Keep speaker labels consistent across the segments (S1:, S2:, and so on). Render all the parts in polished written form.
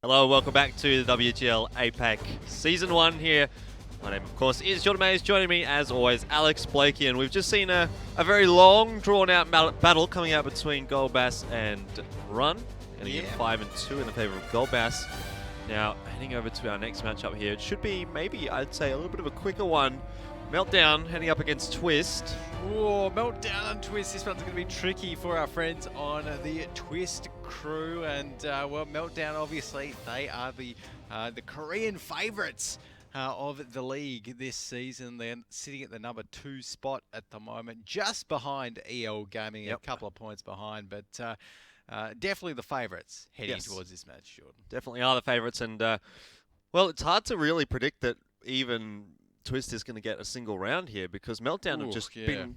S1: Hello, welcome back to the WGL APAC Season 1 here. My name, of course, is Jordan Mays. Joining me, as always, Alex Blakey. And we've just seen a very long, drawn-out battle coming out between Goldbass and Run. Heading in 5-2 in the favour of Goldbass. Now, heading over to our next matchup here. It should be maybe, I'd say, a little bit of a quicker one. Meltdown heading up against Twist.
S2: Oh, Meltdown and Twist. This one's going to be tricky for our friends on the Twist crew. And, well, Meltdown, obviously, they are the Korean favourites of the league this season. They're sitting at the number 2 spot at the moment, just behind EL Gaming, a couple of points behind. But definitely the favourites heading towards this match, Jordan.
S1: Definitely are the favourites. And, well, it's hard to really predict that even Twist is going to get a single round here, because Meltdown have just been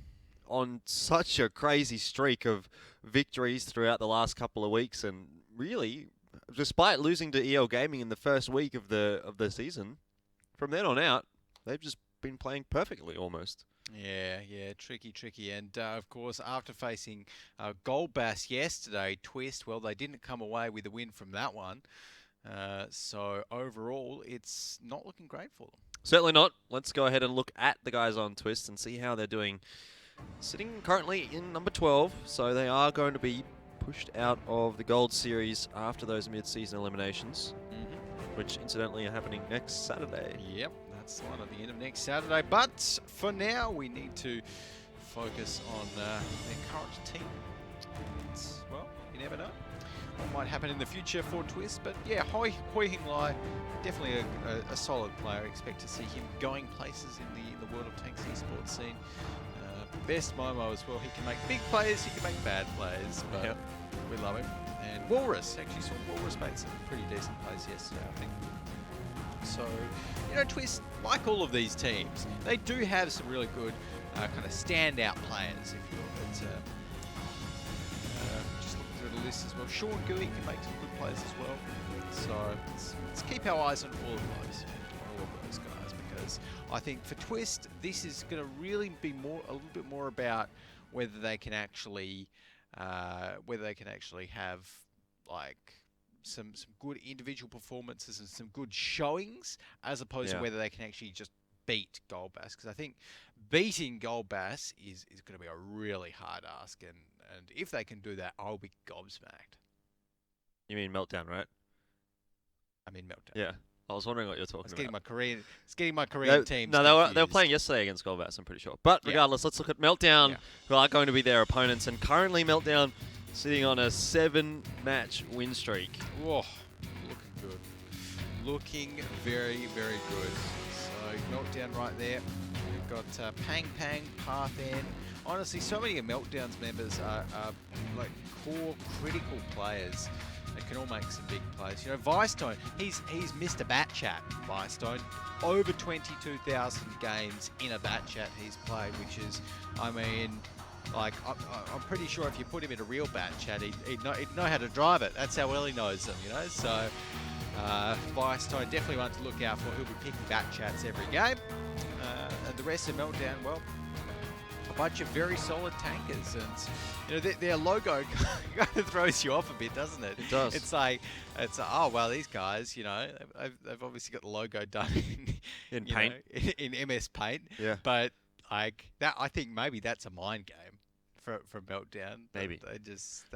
S1: on such a crazy streak of victories throughout the last couple of weeks, and really, despite losing to EL Gaming in the first week of the season, from then on out, they've just been playing perfectly almost.
S2: Yeah, tricky. And, of course, after facing Goldbass yesterday, Twist, well, they didn't come away with a win from that one. So, overall, it's not looking great for them.
S1: Certainly not. Let's go ahead and look at the guys on Twist and see how they're doing. Sitting currently in number 12, so they are going to be pushed out of the Gold Series after those mid-season eliminations, which incidentally are happening next Saturday.
S2: Yep, that's the one at the end of next Saturday. But for now, we need to focus on their current team. Well, you never know what might happen in the future for Twist. But yeah, Hoi Hing Lai, definitely a solid player. Expect to see him going places in the World of Tanks esports scene. Best Momo as well. He can make big plays, he can make bad plays, but we love him. And Walrus, actually saw Walrus made some pretty decent plays yesterday, I think. So, you know, Twist, like all of these teams, they do have some really good kind of standout players, if you will. But just looking through the list as well. Sean Gooey can make some good plays as well. So let's keep our eyes on all of those guys, because I think for Twist, this is going to really be a little bit more about whether they can actually have like some good individual performances and some good showings, as opposed to whether they can actually just beat Goldbass. Because I think beating Goldbass is going to be a really hard ask, and if they can do that, I'll be gobsmacked.
S1: You mean Meltdown, right?
S2: I mean Meltdown.
S1: Yeah. I was wondering what you're talking about.
S2: It's getting my Korean teams.
S1: No, they were playing yesterday against Goldbass, I'm pretty sure. But regardless, let's look at Meltdown, who are going to be their opponents. And currently, Meltdown sitting on a 7-match win streak.
S2: Whoa, looking good. Looking very, very good. So Meltdown right there. We've got Pang, Parthen. Honestly, so many of Meltdown's members are like core critical players. They can all make some big plays. You know, Vicestone, he's Mr. Bat Chat, Vicestone. Over 22,000 games in a Bat Chat he's played, which is, I mean, like, I'm pretty sure if you put him in a real Bat Chat, he'd know how to drive it. That's how well he knows them, you know? So, Vicestone, definitely one to look out for. He'll be picking Bat Chats every game. And the rest of Meltdown, well, a bunch of very solid tankers, and you know their logo kind of throws you off a bit, doesn't it?
S1: It does.
S2: It's like oh well, these guys, you know, they've obviously got the logo done
S1: in Paint,
S2: in MS Paint.
S1: Yeah.
S2: But like that, I think maybe that's a mind game for Meltdown.
S1: Maybe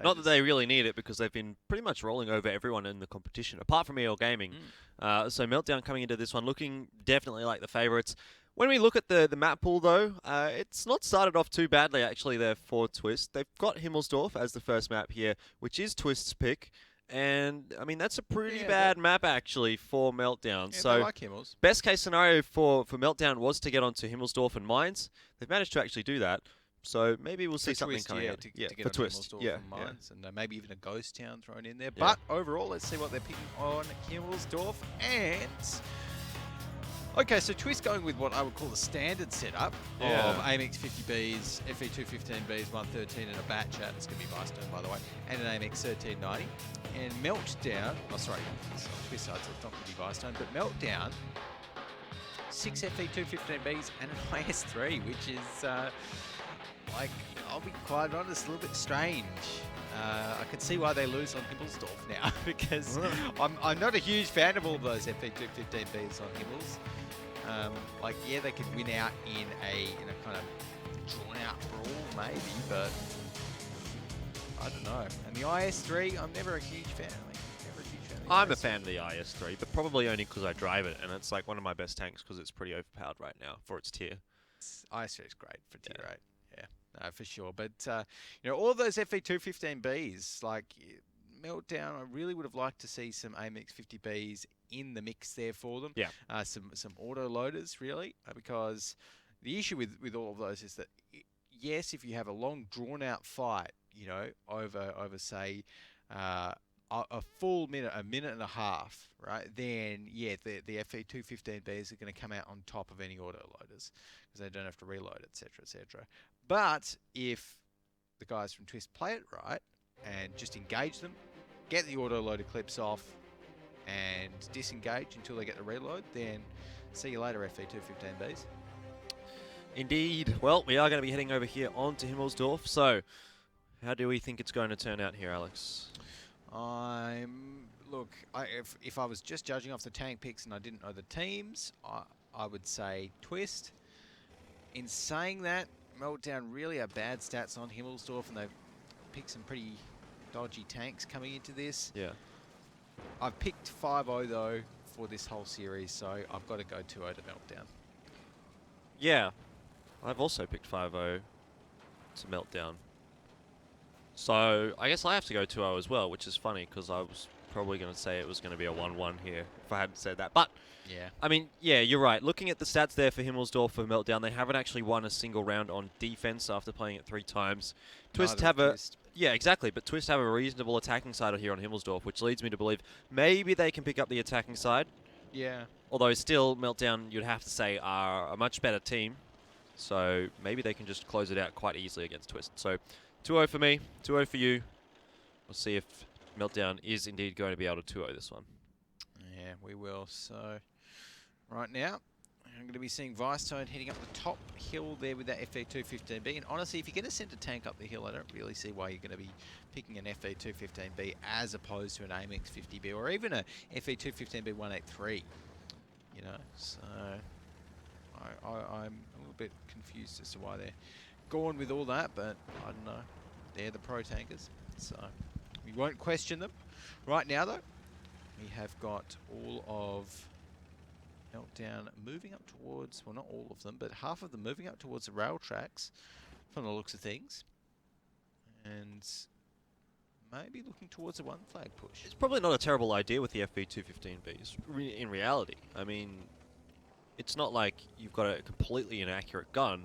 S2: Not
S1: that they really need it, because they've been pretty much rolling over everyone in the competition, apart from EL Gaming. So Meltdown coming into this one looking definitely like the favourites. When we look at the map pool, though, it's not started off too badly, actually, there for Twist. They've got Himmelsdorf as the first map here, which is Twist's pick. And, I mean, that's a pretty bad map, actually, for Meltdown.
S2: Yeah,
S1: so,
S2: like Himmels.
S1: Best case scenario for Meltdown was to get onto Himmelsdorf and Mines. They've managed to actually do that. So maybe we'll see something coming out.
S2: For Twist. And Mines, and maybe even a Ghost Town thrown in there. But overall, let's see what they're picking on Himmelsdorf. And okay, so Twist going with what I would call the standard setup of AMX 50Bs, FE215Bs, 113, and a Bat Chat. It's going to be Vicestone, by the way, and an AMX 1390. And Meltdown, Twist side, so it's not going to be Vicestone, but Meltdown, 6 FE215Bs and an IS3, which is, like, I'll be quite honest, a little bit strange I can see why they lose on Himmelsdorf now because I'm not a huge fan of all those FA215Bs on Himmels. Like, yeah, they could win out in a kind of drawn-out brawl, maybe, but I don't know. And the IS3, I'm never a huge fan. Never a huge fan of the
S1: I'm a
S2: IS3.
S1: fan of the IS3, but probably only because I drive it, and it's like one of my best tanks because it's pretty overpowered right now for its tier.
S2: IS3 is great for tier 8. Yeah, no, for sure. But, you know, all those FA215Bs, like Meltdown, I really would have liked to see some AMX 50Bs in the mix there for them.
S1: Yeah.
S2: Some auto loaders, really, because the issue with all of those is that, yes, if you have a long, drawn-out fight, you know, over say, a full minute, a minute and a half, right? Then, yeah, the FE215Bs are going to come out on top of any auto loaders because they don't have to reload, etc., etc. But if the guys from Twist play it right and just engage them, get the auto loader clips off, and disengage until they get the reload, then see you later, FE215Bs.
S1: Indeed. Well, we are going to be heading over here onto Himmelsdorf. So, how do we think it's going to turn out here, Alex?
S2: Look, if I was just judging off the tank picks and I didn't know the teams, I would say Twist. In saying that, Meltdown really are bad stats on Himmelsdorf, and they've picked some pretty dodgy tanks coming into this.
S1: Yeah.
S2: I've picked 5-0 though for this whole series, so I've got to go 2-0 to Meltdown.
S1: Yeah. I've also picked 5-0 to Meltdown. So, I guess I have to go 2-0 as well, which is funny because I was probably going to say it was going to be a 1-1 here if I hadn't said that. But,
S2: yeah,
S1: I mean, yeah, you're right. Looking at the stats there for Himmelsdorf for Meltdown, they haven't actually won a single round on defense after playing it 3 times. Twist have a... Yeah, exactly, but Twist have a reasonable attacking side here on Himmelsdorf, which leads me to believe maybe they can pick up the attacking side.
S2: Yeah.
S1: Although still, Meltdown, you'd have to say, are a much better team. So maybe they can just close it out quite easily against Twist. So 2-0 for me, 2-0 for you. We'll see if Meltdown is indeed going to be able to 2-0 this one.
S2: Yeah, we will. So right now, I'm going to be seeing Vicetone heading up the top hill there with that FE215B. And honestly, if you're going to send a tank up the hill, I don't really see why you're going to be picking an FE215B as opposed to an AMX 50B or even a FE215B 183. You know, so I'm a little bit confused as to why they're going with all that, but I don't know. They're the pro tankers, so we won't question them. Right now, though, we have got all of Meltdown moving up towards, well, not all of them, but half of them moving up towards the rail tracks from the looks of things. And maybe looking towards a 1 flag push.
S1: It's probably not a terrible idea with the FV215Bs in reality. I mean, it's not like you've got a completely inaccurate gun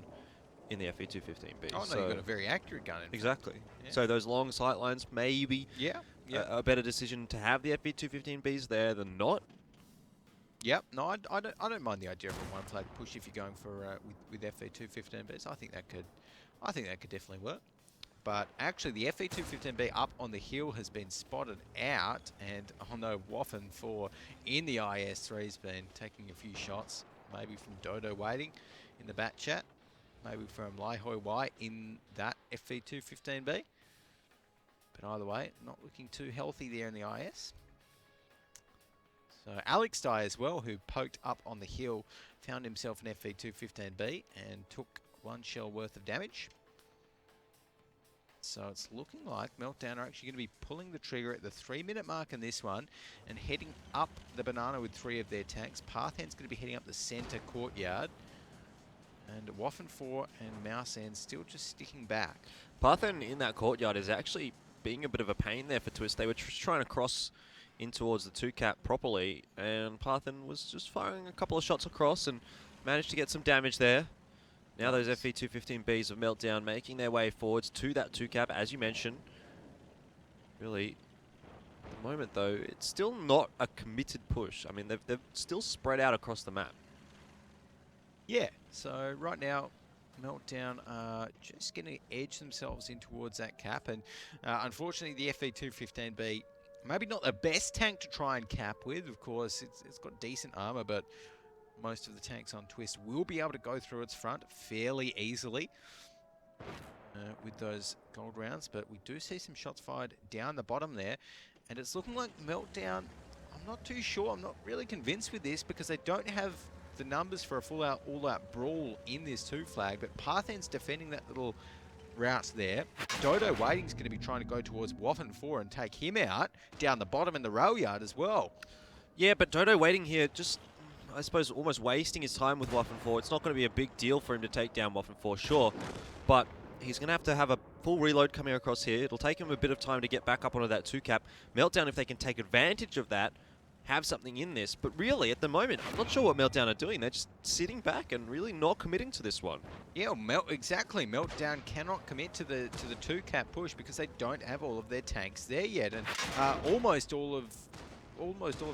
S1: in the FV215B.
S2: Oh, no, you've got a very accurate gun in
S1: Exactly.
S2: Yeah.
S1: So those long sight lines, maybe
S2: Yeah.
S1: a better decision to have the FV215Bs there than not.
S2: Yep. No, I don't mind the idea of a 1 flag push if you're going for with FV215Bs. I think that could definitely work. But actually, the FE215B up on the hill has been spotted out, and oh no, Waffen 4 in the IS3 has been taking a few shots, maybe from Dodo waiting in the bat chat, maybe from Lai Hoi Wai in that FE215B. But either way, not looking too healthy there in the IS. So Alex Dye as well, who poked up on the hill, found himself an FE215B and took 1 shell worth of damage. So it's looking like Meltdown are actually going to be pulling the trigger at the 3-minute mark in this one and heading up the banana with 3 of their tanks. Parthen's going to be heading up the center courtyard. And Waffen 4 and Mouse End still just sticking back.
S1: Parthen in that courtyard is actually being a bit of a pain there for Twist. They were trying to cross in towards the 2-cap properly, and Parthen was just firing a couple of shots across and managed to get some damage there. Now those FE215Bs of Meltdown making their way forwards to that 2-cap, as you mentioned. Really, at the moment though, it's still not a committed push. I mean, they've still spread out across the map.
S2: Yeah, so right now, Meltdown are just going to edge themselves in towards that cap. And unfortunately, the FE215B, maybe not the best tank to try and cap with. Of course, it's got decent armor, but most of the tanks on Twist will be able to go through its front fairly easily. with those gold rounds, but we do see some shots fired down the bottom there, and it's looking like Meltdown. I'm not too sure. I'm not really convinced with this because they don't have the numbers for a full-out, all-out brawl in this 2 flag, but Parthen's defending that little route there. Dodo Waiting's going to be trying to go towards Waffen 4 and take him out down the bottom in the rail yard as well.
S1: Yeah, but Dodo Waiting here just, I suppose, almost wasting his time with Waffen 4. It's not going to be a big deal for him to take down Waffen 4, sure, but he's going to have a full reload coming across here. It'll take him a bit of time to get back up onto that 2 cap. Meltdown, if they can take advantage of that, have something in this. But really, at the moment, I'm not sure what Meltdown are doing. They're just sitting back and really not committing to this one.
S2: Yeah, exactly. Meltdown cannot commit to the 2 cap push because they don't have all of their tanks there yet, and almost all of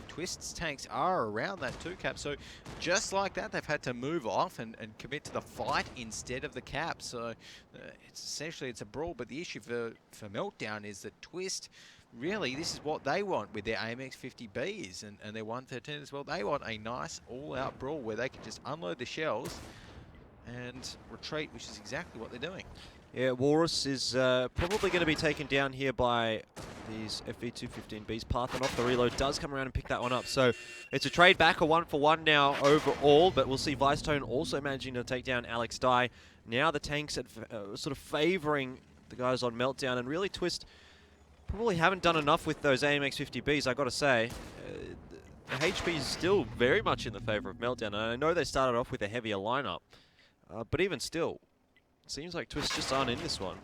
S2: Twist's tanks are around that 2 cap. So just like that, they've had to move off and commit to the fight instead of the cap. So it's essentially a brawl. But the issue for Meltdown is that Twist, really, this is what they want with their AMX 50Bs and their 113 as well. They want a nice all-out brawl where they can just unload the shells and retreat, which is exactly what they're doing.
S1: Yeah, Walrus is probably going to be taken down here by these FV215Bs. Parthen off the reload does come around and pick that one up. So it's a trade back, a 1-for-1 now overall, but we'll see Vicetone also managing to take down Alex Dye. Now the tanks sort of favouring the guys on Meltdown, and really Twist probably haven't done enough with those AMX 50Bs, I got to say. The HP is still very much in the favour of Meltdown, and I know they started off with a heavier lineup, but even still, it seems like Twist just aren't in this one.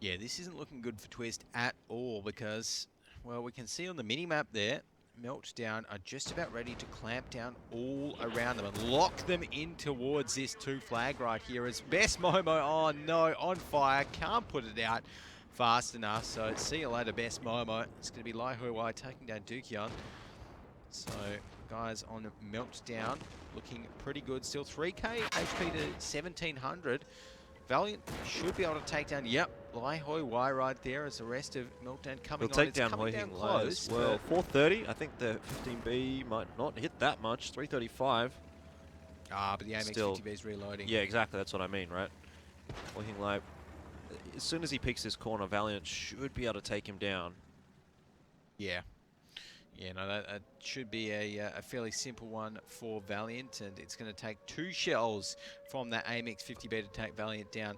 S2: Yeah, this isn't looking good for Twist at all because, well, we can see on the mini-map there, Meltdown are just about ready to clamp down all around them and lock them in towards this 2 flag right here as Best Momo, oh no, on fire, can't put it out fast enough. So see you later, Best Momo. It's going to be Lai Hui taking down Dukion. So guys on Meltdown looking pretty good. Still 3k HP to 1700. Valiant should be able to take down, yep, Lai Hui right there as the rest of Meltdown coming
S1: He'll
S2: on.
S1: take down Hoi Hing
S2: close.
S1: Well, 430. I think the 15B might not hit that much. 335.
S2: Ah, but the AMX 50B is reloading.
S1: Yeah, exactly. That's what I mean, right? Hoi Hing Lai, as soon as he picks his corner, Valiant should be able to take him down.
S2: Yeah. Yeah, no, that should be a fairly simple one for Valiant, and it's going to take 2 shells from that AMX 50B to take Valiant down,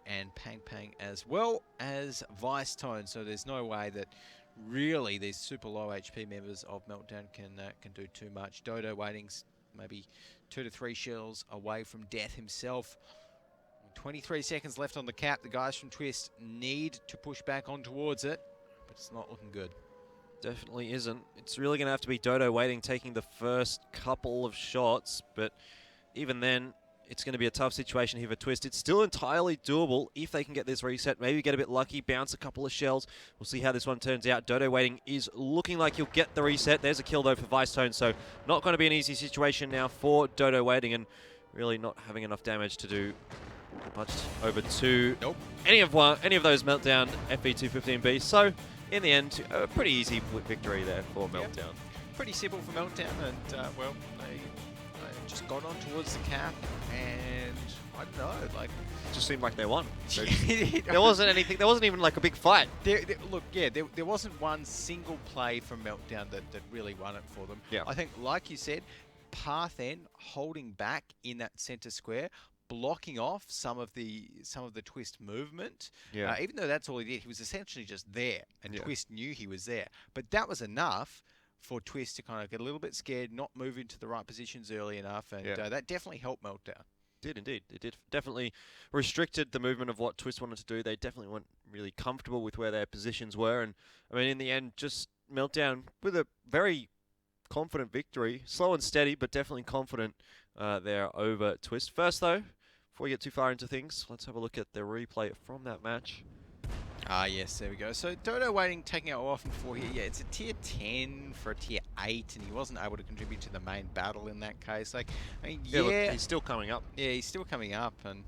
S2: and Pang as well as Vicetone. So there's no way that really these super low HP members of Meltdown can do too much. Dodo Waiting's maybe 2 to 3 shells away from death himself. 23 seconds left on the cap. The guys from Twist need to push back on towards it, but it's not looking good.
S1: Definitely isn't. It's really going to have to be Dodo Waiting taking the first couple of shots, but even then, it's going to be a tough situation here for Twist. It's still entirely doable if they can get this reset. Maybe get a bit lucky, bounce a couple of shells. We'll see how this one turns out. Dodo Waiting is looking like he'll get the reset. There's a kill, though, for Vicetone, so not going to be an easy situation now for Dodo Waiting, and really not having enough damage to do much over to any of those Meltdown FV215Bs. So in the end, a pretty easy victory there for Meltdown.
S2: Yep. Pretty simple for Meltdown, and well, they just got on towards the cap, and I don't know, like,
S1: it just seemed like they won. There wasn't anything. There wasn't even like a big fight.
S2: Look, yeah, there wasn't one single play from Meltdown that really won it for them.
S1: Yeah.
S2: I think, like you said, Parthen holding back in that center square, blocking off some of the Twist movement.
S1: Yeah.
S2: Even though that's all he did, he was essentially just there, and Twist knew he was there. But that was enough for Twist to kind of get a little bit scared, not move into the right positions early enough, and that definitely helped Meltdown.
S1: Did indeed. It did. Definitely restricted the movement of what Twist wanted to do. They definitely weren't really comfortable with where their positions were, and I mean, in the end, just Meltdown with a very confident victory, slow and steady, but definitely confident there over Twist. First, though, before we get too far into things, let's have a look at the replay from that match.
S2: Ah, yes, there we go. So Dodo Waiting taking out Waffen 4 here. Yeah, it's a tier 10 for a tier 8, and he wasn't able to contribute to the main battle in that case. Like, I mean,
S1: Look, he's still coming up.
S2: Yeah, he's still coming up, and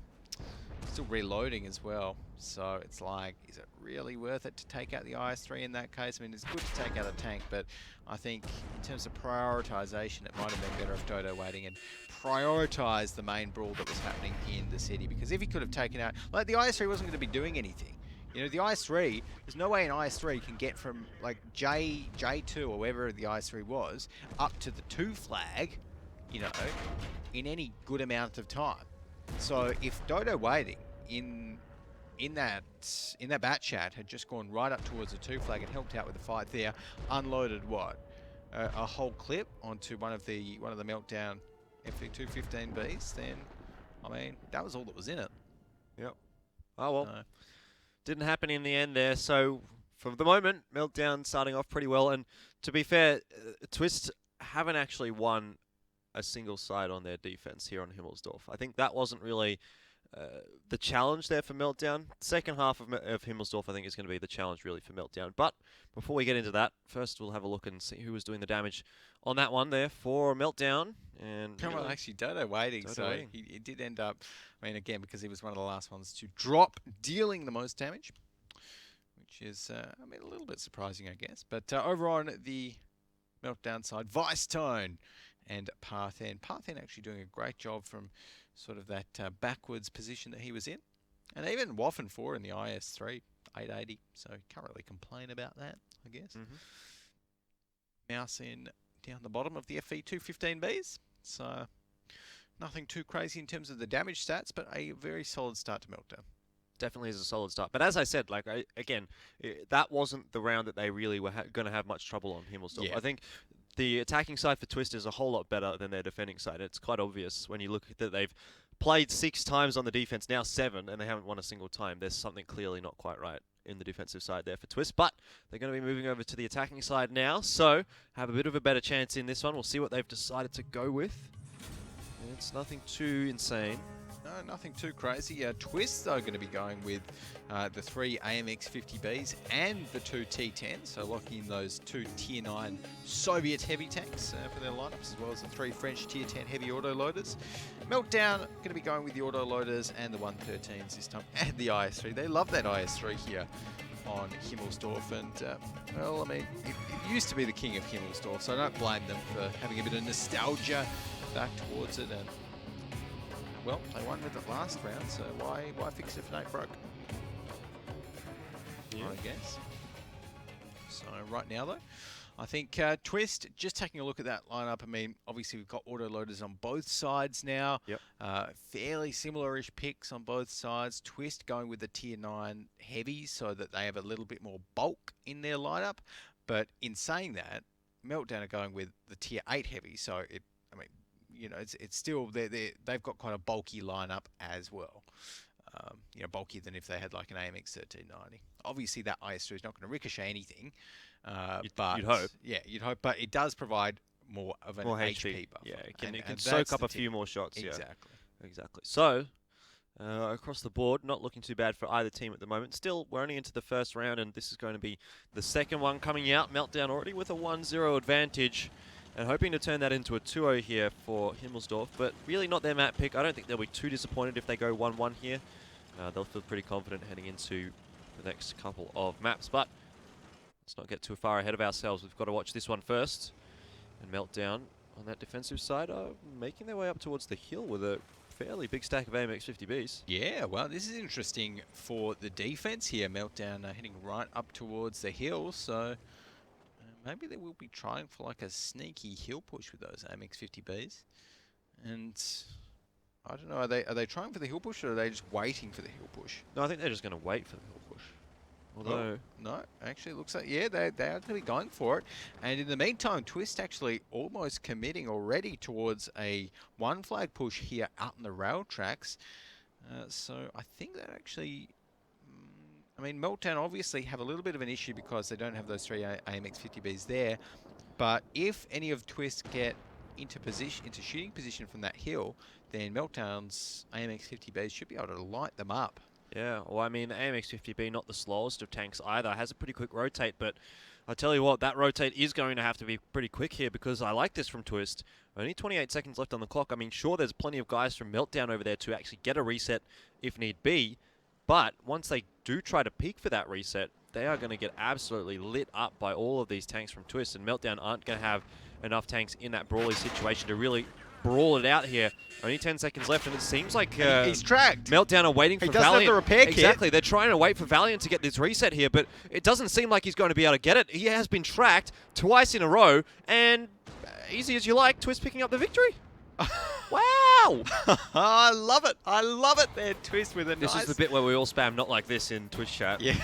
S2: still reloading as well. So it's like, is it really worth it to take out the IS-3 in that case? I mean, it's good to take out a tank, but I think in terms of prioritization, it might have been better if Dodo waiting and prioritized the main brawl that was happening in the city. Because if he could have taken out, like, the IS-3 wasn't going to be doing anything. You know, the IS-3, there's no way an IS-3 can get from like J2 or wherever the IS-3 was up to the 2 flag, you know, in any good amount of time. So if Dodo waiting in that bat chat had just gone right up towards the 2 flag and helped out with the fight there, unloaded what, a whole clip onto one of the Meltdown FV215Bs, then I mean that was all that was in it.
S1: Yep. Oh well. Didn't happen in the end there. So for the moment, Meltdown starting off pretty well. And to be fair, Twist haven't actually won a single side on their defense here on Himmelsdorf. I think that wasn't really the challenge there for Meltdown. Second half of Himmelsdorf, I think, is going to be the challenge really for Meltdown. But before we get into that, first we'll have a look and see who was doing the damage on that one there for Meltdown. And
S2: well, actually, Dodo waiting,
S1: Dodo
S2: so
S1: waiting.
S2: He did end up, I mean, again, because he was one of the last ones to drop, dealing the most damage, which is, I mean, a little bit surprising, I guess. But over on the Meltdown side, Vice Tone and Parthen. Parthen actually doing a great job from sort of that backwards position that he was in. And even Waffen 4 in the IS-3, 880, so can't really complain about that, I guess. Mouse in down the bottom of the FV215Bs, so nothing too crazy in terms of the damage stats, but a very solid start to Meltdown.
S1: Definitely is a solid start. But as I said, like again, that wasn't the round that they really were going to have much trouble on Himmelsdorf.
S2: Yeah.
S1: I think the attacking side for Twist is a whole lot better than their defending side. It's quite obvious when you look at that they've played 6 times on the defense, now 7, and they haven't won a single time. There's something clearly not quite right in the defensive side there for Twist. But they're going to be moving over to the attacking side now, so have a bit of a better chance in this one. We'll see what they've decided to go with. It's nothing too insane.
S2: No, nothing too crazy. Twist, though, going to be going with the 3 AMX 50Bs and the 2 T10s, so locking in those 2 Tier 9 Soviet heavy tanks for their lineups, as well as the 3 French Tier 10 heavy autoloaders. Meltdown going to be going with the autoloaders and the 113s this time, and the IS-3. They love that IS-3 here on Himmelsdorf, and well, I mean, it used to be the king of Himmelsdorf, so I don't blame them for having a bit of nostalgia back towards it. And well, they won with it last round, so why fix it if it ain't broke? Yeah. I guess. So right now, though, I think Twist, just taking a look at that lineup, I mean, obviously we've got autoloaders on both sides now.
S1: Yep.
S2: Fairly similar-ish picks on both sides. Twist going with the Tier 9 heavies so that they have a little bit more bulk in their lineup. But in saying that, Meltdown are going with the Tier 8 heavy, so I mean, you know, it's still they've got quite a bulky lineup as well. You know, bulkier than if they had like an AMX 1390. Obviously, that IS-3 is not going to ricochet anything, but
S1: you'd hope.
S2: Yeah, you'd hope, but it does provide more of an HP buffer.
S1: Yeah, it can
S2: and
S1: soak up a few more shots.
S2: Exactly.
S1: Yeah, exactly. So across the board, not looking too bad for either team at the moment. Still, we're only into the first round, and this is going to be the second one coming out. Meltdown already with a 1-0 advantage. And hoping to turn that into a 2-0 here for Himmelsdorf, but really not their map pick. I don't think they'll be too disappointed if they go 1-1 here. They'll feel pretty confident heading into the next couple of maps, but let's not get too far ahead of ourselves. We've got to watch this one first. And Meltdown on that defensive side are making their way up towards the hill with a fairly big stack of AMX 50Bs.
S2: Yeah, well, this is interesting for the defense here. Meltdown heading right up towards the hill, so maybe they will be trying for like a sneaky hill push with those AMX 50Bs. And I don't know, are they trying for the hill push, or are they just waiting for the hill push?
S1: No, I think they're just going to wait for the hill push. Although
S2: no, actually it looks like, yeah, they are going to be going for it. And in the meantime, Twist actually almost committing already towards a 1 flag push here out in the rail tracks. So I think that actually, I mean, Meltdown obviously have a little bit of an issue because they don't have those 3 AMX 50Bs there. But if any of Twist get into shooting position from that hill, then Meltdown's AMX 50Bs should be able to light them up.
S1: yeah, well, I mean, AMX 50B, not the slowest of tanks either. Has a pretty quick rotate, but I tell you what, that rotate is going to have to be pretty quick here because I like this from Twist. Only 28 seconds left on the clock. I mean, sure, there's plenty of guys from Meltdown over there to actually get a reset if need be, but once they do try to peak for that reset, they are going to get absolutely lit up by all of these tanks from Twist, and Meltdown aren't going to have enough tanks in that brawly situation to really brawl it out here. Only 10 seconds left, and it seems like
S2: he's tracked.
S1: Meltdown are waiting for Valiant.
S2: He doesn't have the repair kit.
S1: Exactly, they're trying to wait for Valiant to get this reset here, but it doesn't seem like he's going to be able to get it. He has been tracked twice in a row, and easy as you like, Twist picking up the victory. Wow!
S2: I love it. I love it there, Twist with a
S1: This
S2: nice...
S1: is the bit where we all spam not like this in Twitch chat.
S2: Yeah,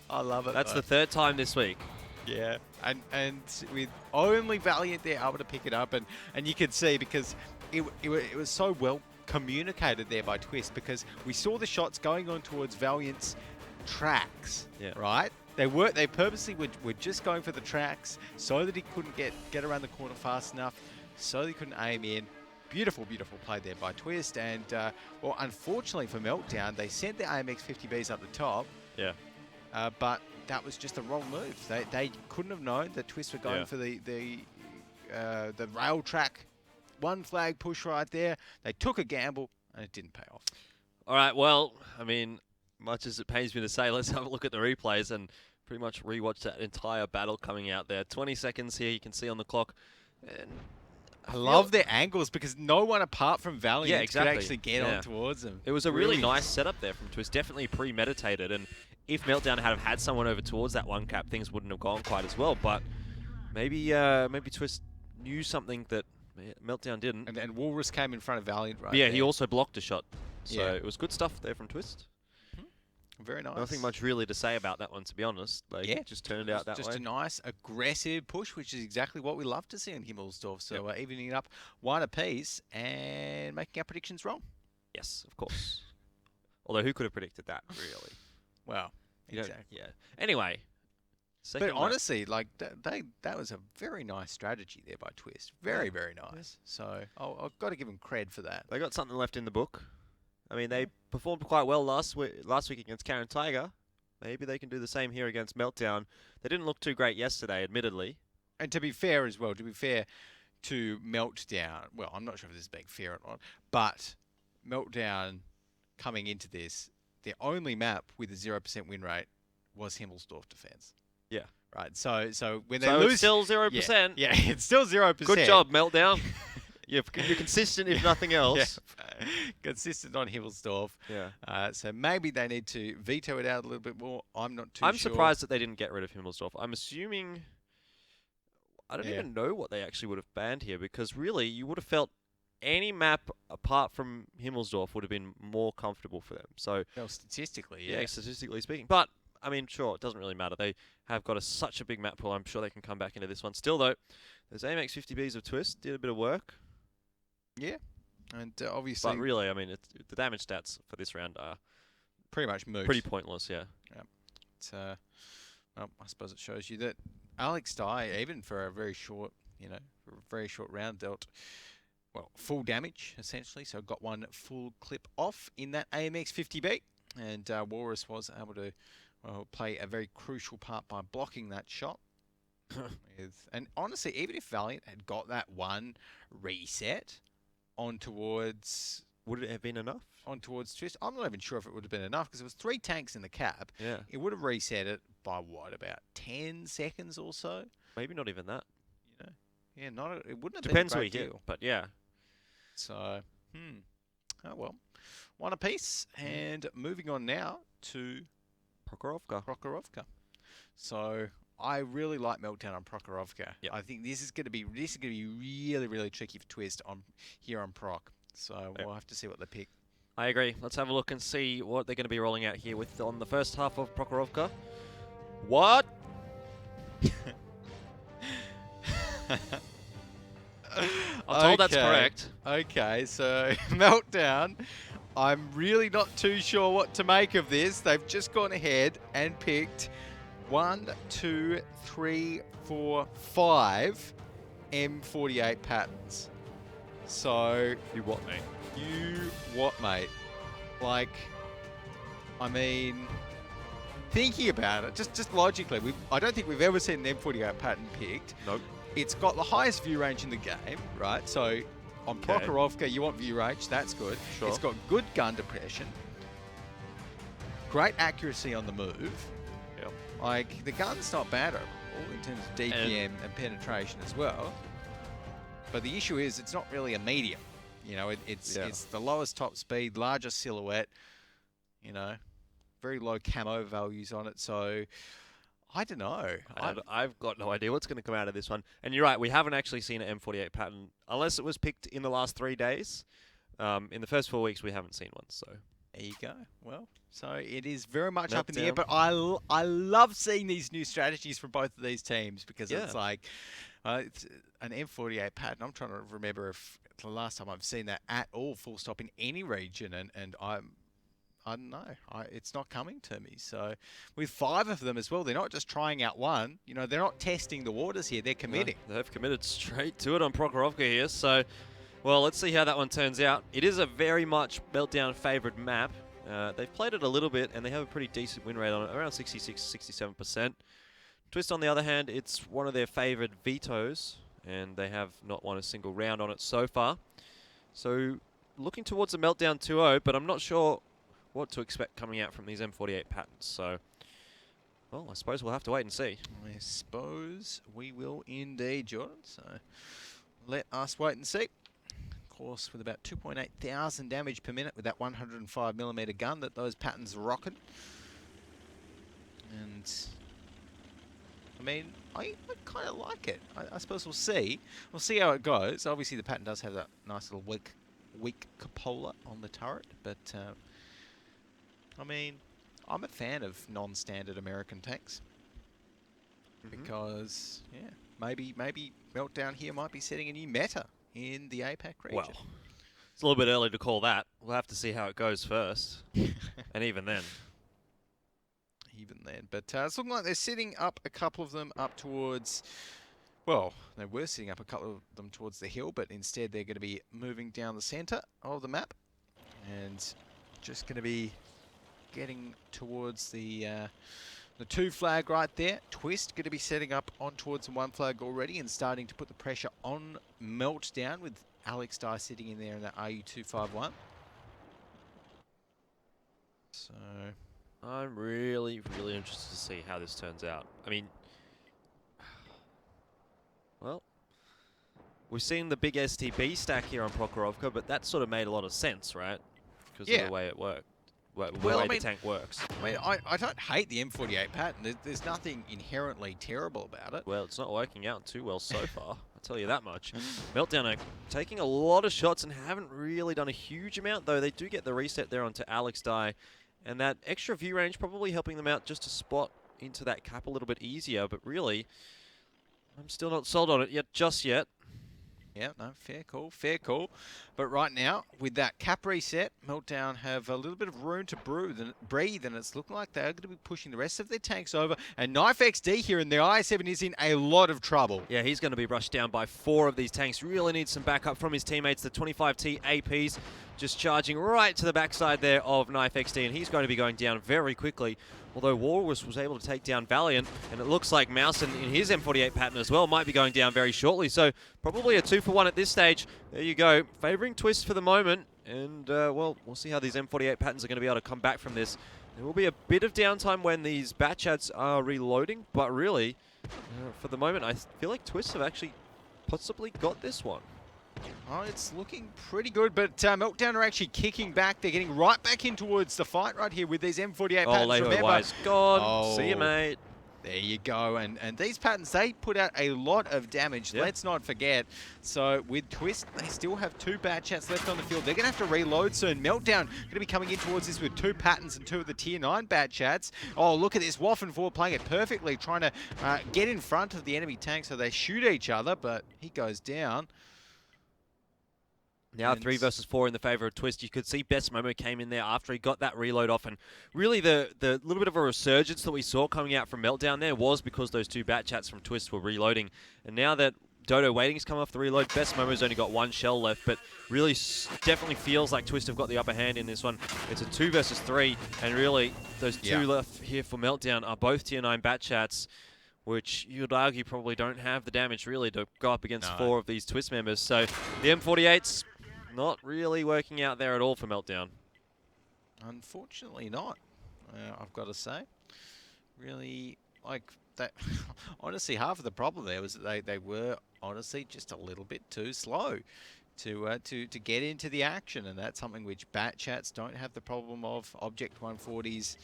S2: I love it.
S1: That's
S2: though.
S1: the third time this week.
S2: Yeah, and with only Valiant there able to pick it up, and you could see because it was so well communicated there by Twist, because we saw the shots going on towards Valiant's tracks, right? They purposely were just going for the tracks so that he couldn't get around the corner fast enough, so that he couldn't aim in. Beautiful, beautiful play there by Twist, and well, unfortunately for Meltdown, they sent their AMX 50Bs up the top.
S1: Yeah.
S2: But that was just the wrong move. They couldn't have known that Twist were going for the rail track. One flag push right there. They took a gamble, and it didn't pay off.
S1: All right, well, I mean, much as it pains me to say, let's have a look at the replays and pretty much rewatch that entire battle coming out there. 20 seconds here, you can see on the clock. And
S2: I love their angles because no one apart from Valiant could actually get on towards them.
S1: It was a really nice setup there from Twist, definitely premeditated, and if Meltdown had someone over towards that one cap, things wouldn't have gone quite as well, but maybe Twist knew something that Meltdown didn't.
S2: And Walrus came in front of Valiant right
S1: Yeah,
S2: there.
S1: he also blocked a shot. So it was good stuff there from Twist.
S2: Very nice.
S1: Nothing much really to say about that one, to be honest. It just turned out that way.
S2: Just a nice, aggressive push, which is exactly what we love to see in Himmelsdorf. So evening it up one apiece and making our predictions wrong.
S1: Yes, of course. Although who could have predicted that, really?
S2: Well, exactly.
S1: Yeah. Anyway.
S2: But honestly, like that was a very nice strategy there by Twist. Very, very nice. So I've got to give them cred for that.
S1: They got something left in the book. I mean, they performed quite well last week against Karen Tiger. Maybe they can do the same here against Meltdown. They didn't look too great yesterday, admittedly.
S2: And to be fair as well, to Meltdown, well, I'm not sure if this is being fair or not, but Meltdown coming into this, their only map with a 0% win rate was Himmelsdorf Defense.
S1: Yeah.
S2: Right. So when they lose,
S1: it's still 0%.
S2: Yeah, it's still 0%.
S1: Good job, Meltdown. You're consistent, if nothing else.
S2: Consistent on Himmelsdorf.
S1: Yeah.
S2: So maybe they need to veto it out a little bit more. I'm not too sure.
S1: I'm surprised that they didn't get rid of Himmelsdorf. I'm assuming... I don't even know what they actually would have banned here, because really, you would have felt any map apart from Himmelsdorf would have been more comfortable for them. So,
S2: well, statistically,
S1: yeah, statistically speaking. But, I mean, sure, it doesn't really matter. They have got such a big map pool. I'm sure they can come back into this one. Still, though, those AMX 50Bs of Twist did a bit of work.
S2: Yeah, and obviously...
S1: But really, I mean, the damage stats for this round are...
S2: pretty much moot.
S1: Pretty pointless, yeah.
S2: It's, well, I suppose it shows you that Alex Dye, even for a very short, round, dealt, well, full damage, essentially. So got one full clip off in that AMX 50B. And Walrus was able to play a very crucial part by blocking that shot. And honestly, even if Valiant had got that one reset on towards...
S1: Would it have been enough?
S2: On towards Twist. I'm not even sure if it would have been enough, because it was 3 tanks in the cap.
S1: Yeah.
S2: It would have reset it by what, about 10 seconds or so?
S1: Maybe not even that.
S2: Yeah, it wouldn't have
S1: Depends
S2: been a
S1: who
S2: great
S1: you hit,
S2: deal.
S1: but yeah.
S2: So, oh well. One apiece, and moving on now to Prokhorovka. So I really like Meltdown on Prokhorovka.
S1: Yep.
S2: I think this is going to be really, really tricky for Twist here on Proc. So we'll have to see what they pick.
S1: I agree. Let's have a look and see what they're going to be rolling out here with on the first half of Prokhorovka. What? I'm told that's correct.
S2: Okay, so Meltdown. I'm really not too sure what to make of this. They've just gone ahead and picked 1, 2, 3, 4, 5 M48 patterns. So...
S1: You what, mate?
S2: You what, mate? Like, I mean... thinking about it, just logically, I don't think we've ever seen an M48 pattern picked.
S1: Nope.
S2: It's got the highest view range in the game, right? So on
S1: Okay.
S2: Prokhorovka, you want view range, that's good.
S1: Sure.
S2: It's got good gun depression, great accuracy on the move.
S1: Yep.
S2: Like, the gun's not bad at all in terms of DPM and penetration as well. But the issue is it's not really a medium. You know, it's the lowest top speed, largest silhouette, you know, very low camo values on it. So, I don't know.
S1: I've got no idea what's going to come out of this one. And you're right, we haven't actually seen an M48 pattern, unless it was picked in the last 3 days. In the first 4 weeks, we haven't seen one, so...
S2: There you go. Well, so it is very much up in the
S1: Meltdown.
S2: air, but I love seeing these new strategies from both of these teams because it's like it's an M48 pattern. I'm trying to remember if the last time I've seen that at all, full stop, in any region, and I don't know. It's not coming to me. So with 5 of them as well, they're not just trying out one. You know, they're not testing the waters here. They're committing.
S1: No, they've committed straight to it on Prokhorovka here, so... Well, let's see how that one turns out. It is a very much Meltdown favoured map. They've played it a little bit, and they have a pretty decent win rate on it, around 66-67%. Twist, on the other hand, it's one of their favoured vetoes, and they have not won a single round on it so far. So, looking towards a Meltdown 2-0, but I'm not sure what to expect coming out from these M48 patterns. So, well, I suppose we'll have to wait and see.
S2: I suppose we will indeed, Jordan. So, let us wait and see. Course, with about 2.8 thousand damage per minute with that 105mm gun that those patterns are rocking. And I mean, I kind of like it. I suppose we'll see. We'll see how it goes. Obviously, the pattern does have that nice little weak cupola on the turret, but I mean, I'm a fan of non-standard American tanks because maybe Meltdown here might be setting a new meta in the APAC region.
S1: Well, it's a little bit early to call that. We'll have to see how it goes first. And even then.
S2: But it's looking like they're sitting up a couple of them up towards... Well, they were sitting up a couple of them towards the hill, but instead they're going to be moving down the centre of the map. And just going to be getting towards the 2 flag right there. Twist going to be setting up on towards the 1 flag already and starting to put the pressure on Meltdown with Alex Dye sitting in there in that RU251. So
S1: I'm really, really interested to see how this turns out. I mean, well, we've seen the big STB stack here on Prokhorovka, but that sort of made a lot of sense, right? Because of the way it worked. The way the tank works.
S2: I mean, I don't hate the M48 pattern. There's nothing inherently terrible about it.
S1: Well, it's not working out too well so far. I'll tell you that much. Meltdown are taking a lot of shots and haven't really done a huge amount, though they do get the reset there onto Alex Dye. And that extra view range probably helping them out just to spot into that cap a little bit easier. But really, I'm still not sold on it just yet.
S2: Yeah, no, fair call. But right now, with that cap reset, Meltdown have a little bit of room to breathe, and it's looking like they're going to be pushing the rest of their tanks over. And Knife XD here in the I-7 is in a lot of trouble.
S1: Yeah, he's going to be rushed down by 4 of these tanks. Really needs some backup from his teammates. The 25T APs just charging right to the backside there of Knife XD, and he's going to be going down very quickly. Although Walrus was able to take down Valiant, and it looks like Mousen in his M48 pattern as well might be going down very shortly. So probably a 2-for-1 at this stage. There you go. Favouring Twist for the moment. And, well, we'll see how these M48 patterns are going to be able to come back from this. There will be a bit of downtime when these Batchats are reloading, but really, for the moment, I feel like Twist have actually possibly got this one.
S2: Oh, it's looking pretty good, but Meltdown are actually kicking back. They're getting right back in towards the fight right here with these M48 patterns.
S1: Lego Wise gone.
S2: Oh,
S1: see you, mate.
S2: There you go. And these patterns, they put out a lot of damage. Yep. Let's not forget. So with Twist, they still have 2 Batchats left on the field. They're going to have to reload soon. Meltdown going to be coming in towards this with 2 patterns and 2 of the Tier 9 Batchats. Oh, look at this. Waff and 4 playing it perfectly, trying to get in front of the enemy tank so they shoot each other, but he goes down.
S1: Now 3 versus 4 in the favour of Twist. You could see Best Momo came in there after he got that reload off, and really the little bit of a resurgence that we saw coming out from Meltdown there was because those 2 Batchats from Twist were reloading. And now that Dodo waiting's come off the reload. Best Momo's only got one shell left, but really definitely feels like Twist have got the upper hand in this one. It's a 2 versus 3, and really those two left here for Meltdown are both tier 9 bat chats, which you'd argue probably don't have the damage really to go up against 4 of these Twist members. So the M48's not really working out there at all for Meltdown.
S2: Unfortunately not, I've got to say. Really, like, that. Honestly, half of the problem there was that they were honestly just a little bit too slow to get into the action, and that's something which bat chats don't have the problem of. Object 140s,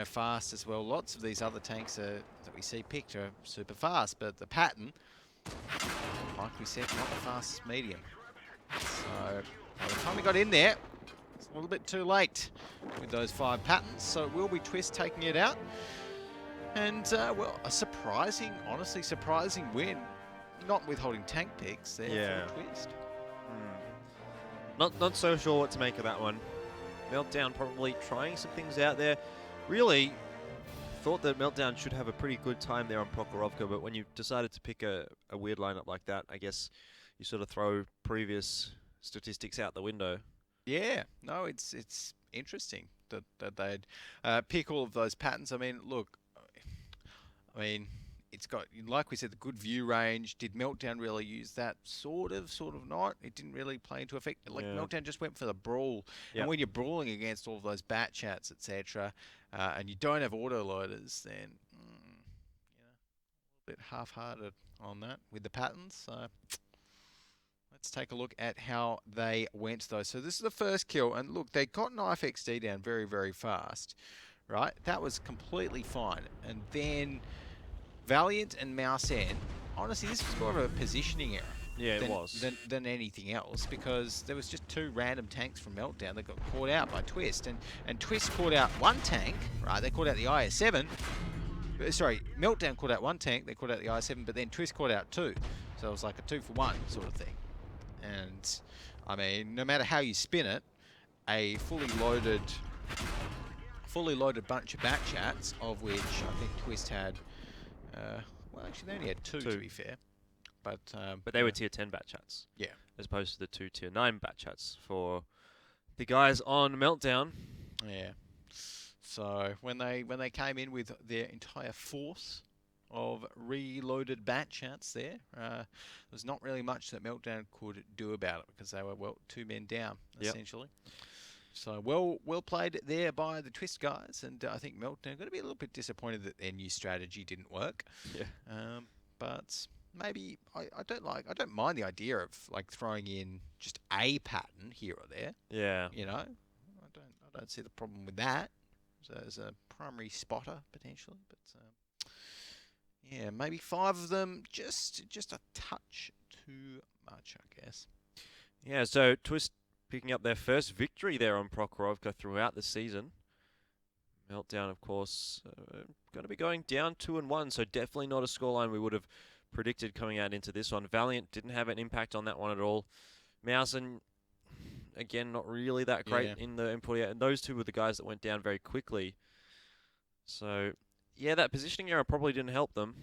S2: fast as well. Lots of these other tanks that we see picked are super fast, but the pattern, like we said, not the fastest medium. So by the time we got in there, it's a little bit too late with those 5 patterns. So it will be Twist taking it out. And, well, a honestly surprising win. Not withholding tank picks there for Twist.
S1: Not so sure what to make of that one. Meltdown probably trying some things out there. Really thought that Meltdown should have a pretty good time there on Prokhorovka, but when you decided to pick a weird lineup like that, I guess you sort of throw previous statistics out the window. Yeah,
S2: no, it's interesting that they'd pick all of those patterns. I mean, look, it's got, like we said, the good view range. Did Meltdown really use that? Sort of not. It didn't really play into effect. Like, Meltdown just went for the brawl. And when you're brawling against all of those bat chats, etc., and you don't have auto loaders, then a bit half-hearted on that with the patterns. So let's take a look at how they went, though. So this is the first kill, and look, they got Knife XD down very, very fast, right? That was completely fine. And then Valiant and Mouse N, honestly, this was more of a positioning error.
S1: Yeah, it was.
S2: Than anything else, because there was just 2 random tanks from Meltdown that got caught out by Twist. And Twist caught out 1 tank, right? They caught out the IS-7. Sorry, Meltdown caught out 1 tank, they caught out the IS-7, but then Twist caught out 2. So it was like a 2-for-1 sort of thing. And, I mean, no matter how you spin it, a fully loaded bunch of bat chats, of which I think Twist had, well, actually they only had 2 to be fair. But
S1: they were tier 10 bat chats.
S2: Yeah.
S1: As opposed to the 2 tier 9 bat chats for the guys on Meltdown.
S2: Yeah. So when they came in with their entire force of reloaded bat chats there, there's not really much that Meltdown could do about it, because they were, well, 2 men down, essentially. So well played there by the Twist guys, and I think Meltdown going to be a little bit disappointed that their new strategy didn't work.
S1: Yeah.
S2: But maybe I don't mind the idea of like throwing in just a pattern here or there.
S1: Yeah.
S2: I don't see the problem with that. So as a primary spotter potentially, but yeah, maybe 5 of them just a touch too much, I guess.
S1: Yeah. So Twist picking up their first victory there on Prokhorovka throughout the season. Meltdown, of course, going to be going down 2-1, so definitely not a scoreline we would have predicted coming out into this one. Valiant didn't have an impact on that one at all. Mousen, again, not really that great in the M48, and those 2 were the guys that went down very quickly. So, yeah, that positioning error probably didn't help them.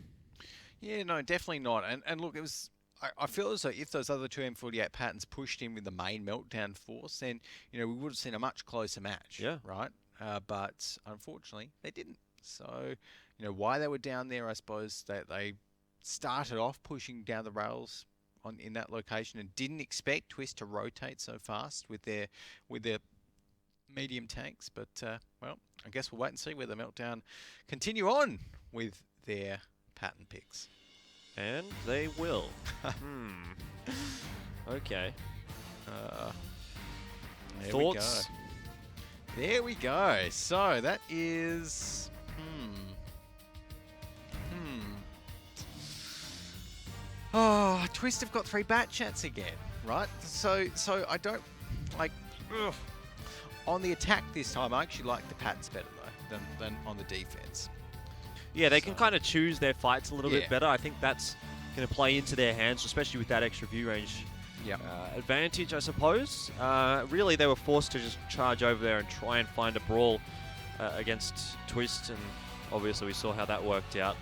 S2: Yeah, no, definitely not. And look, it was, I feel as though if those other 2 M48 patterns pushed in with the main Meltdown force, then, we would have seen a much closer match, right? But unfortunately, they didn't. So, why they were down there, I suppose, that they started off pushing down the rails in that location and didn't expect Twist to rotate so fast with their medium tanks. But, well, I guess we'll wait and see whether Meltdown continue on with their pattern picks.
S1: And they will. Okay. Thoughts?
S2: There we go. So that is... Oh, Twist have got 3 bat chats again, right? So I don't like... On the attack this time, I actually like the patterns better, though, than on the defense.
S1: Yeah, they can kind of choose their fights a little bit better. I think that's going to play into their hands, especially with that extra view range advantage, I suppose. Really, they were forced to just charge over there and try and find a brawl against Twist, and obviously we saw how that worked out.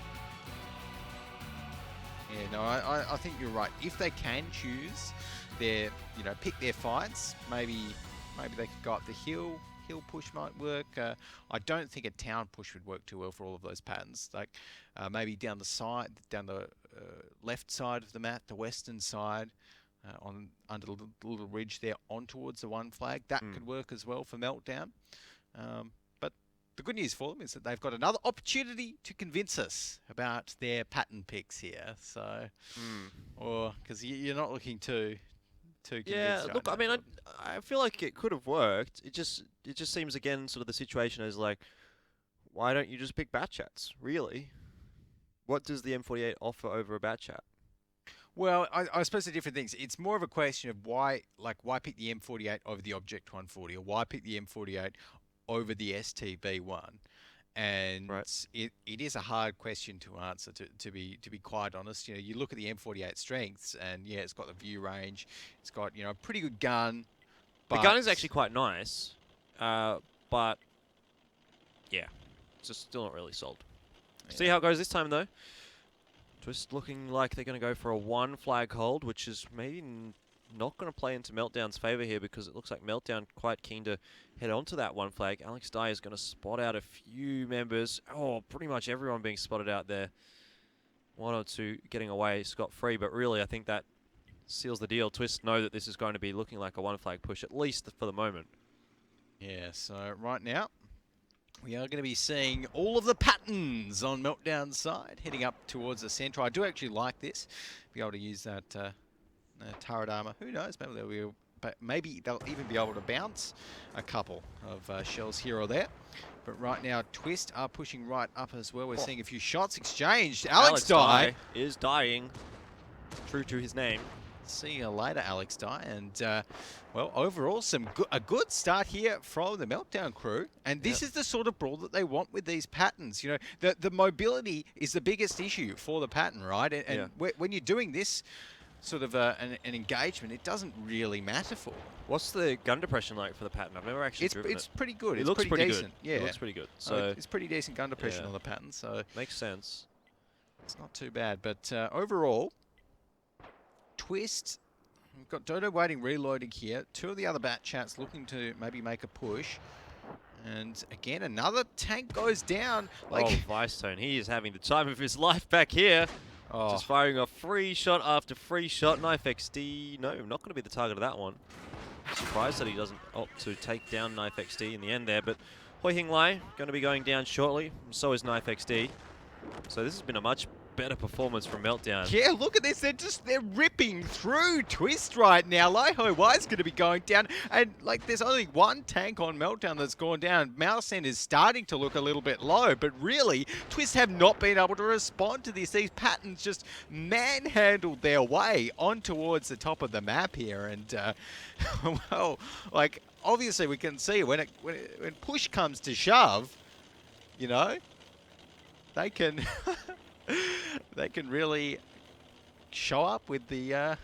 S2: Yeah, no, I think you're right. If they can choose their, pick their fights, maybe they could go up the hill. Hill push might work. I don't think a town push would work too well for all of those patterns. Like maybe down the left side of the map, the western side, under the little ridge there, on towards the one flag. That could work as well for Meltdown. But the good news for them is that they've got another opportunity to convince us about their pattern picks here. So, or because you're not looking too convinced.
S1: Yeah,
S2: right
S1: look,
S2: now,
S1: I mean,
S2: Jordan.
S1: I feel like it could have worked. It just seems again sort of the situation is like, why don't you just pick bat chats? Really, what does the M48 offer over a bat chat?
S2: Well, I suppose the different things. It's more of a question of why pick the M48 over the Object 140, or why pick the M48 over the STB1. And
S1: Right.
S2: it is a hard question to answer, to be quite honest. You look at the M48 strengths, and yeah, it's got the view range, it's got a pretty good gun.
S1: The
S2: But
S1: gun is actually quite nice, but yeah, it's just still not really sold. See how it goes this time though. Just looking like they're going to go for a one flag hold, which is maybe not going to play into Meltdown's favour here, because it looks like Meltdown quite keen to head on to that one flag. Alex Dye is going to spot out a few members. Oh, pretty much everyone being spotted out there. One or two getting away scot-free, but really I think that seals the deal. Twist know that this is going to be looking like a one flag push, at least for the moment.
S2: yeah, so right now we are going to be seeing all of the patterns on Meltdown's side heading up towards the centre. I do actually like this. Be able to use that turret armour. Who knows? Maybe they'll even be able to bounce a couple of shells here or there. But right now, Twist are pushing right up as well. We're seeing a few shots exchanged. Alex Dye
S1: is dying. True to his name.
S2: See you later, Alex Dye. And, well, overall, a good start here from the Meltdown crew. And this is the sort of brawl that they want with these patterns. The mobility is the biggest issue for the pattern, right? And when you're doing this sort of an engagement, it doesn't really matter for them.
S1: What's the gun depression like for the pattern? I've never actually driven it.
S2: It's pretty good.
S1: It
S2: It's
S1: looks pretty
S2: decent.
S1: good.
S2: Yeah,
S1: It looks pretty good. So
S2: it's pretty decent gun depression on the pattern. So
S1: makes sense.
S2: it's not too bad. But overall, Twist, we've got Dodo waiting, reloading here. Two of the other bat chats looking to maybe make a push. And again, another tank goes down.
S1: Oh, Vicetone, he is having the time of his life back here.
S2: Oh.
S1: Just firing a free shot after free shot. Knife XD, no, not going to be the target of that one. Surprised that he doesn't opt to take down Knife XD in the end there, but Hoi Hing Lai going to be going down shortly. So is Knife XD. So this has been a much better performance from Meltdown.
S2: Yeah, look at this. They're ripping through Twist right now. Lai Ho Wai's going to be going down. And, there's only one tank on Meltdown that's gone down. Mouse End is starting to look a little bit low. But really, Twist have not been able to respond to this. These patterns just manhandled their way on towards the top of the map here. And, well, obviously we can see when push comes to shove, they can... they can really show up with the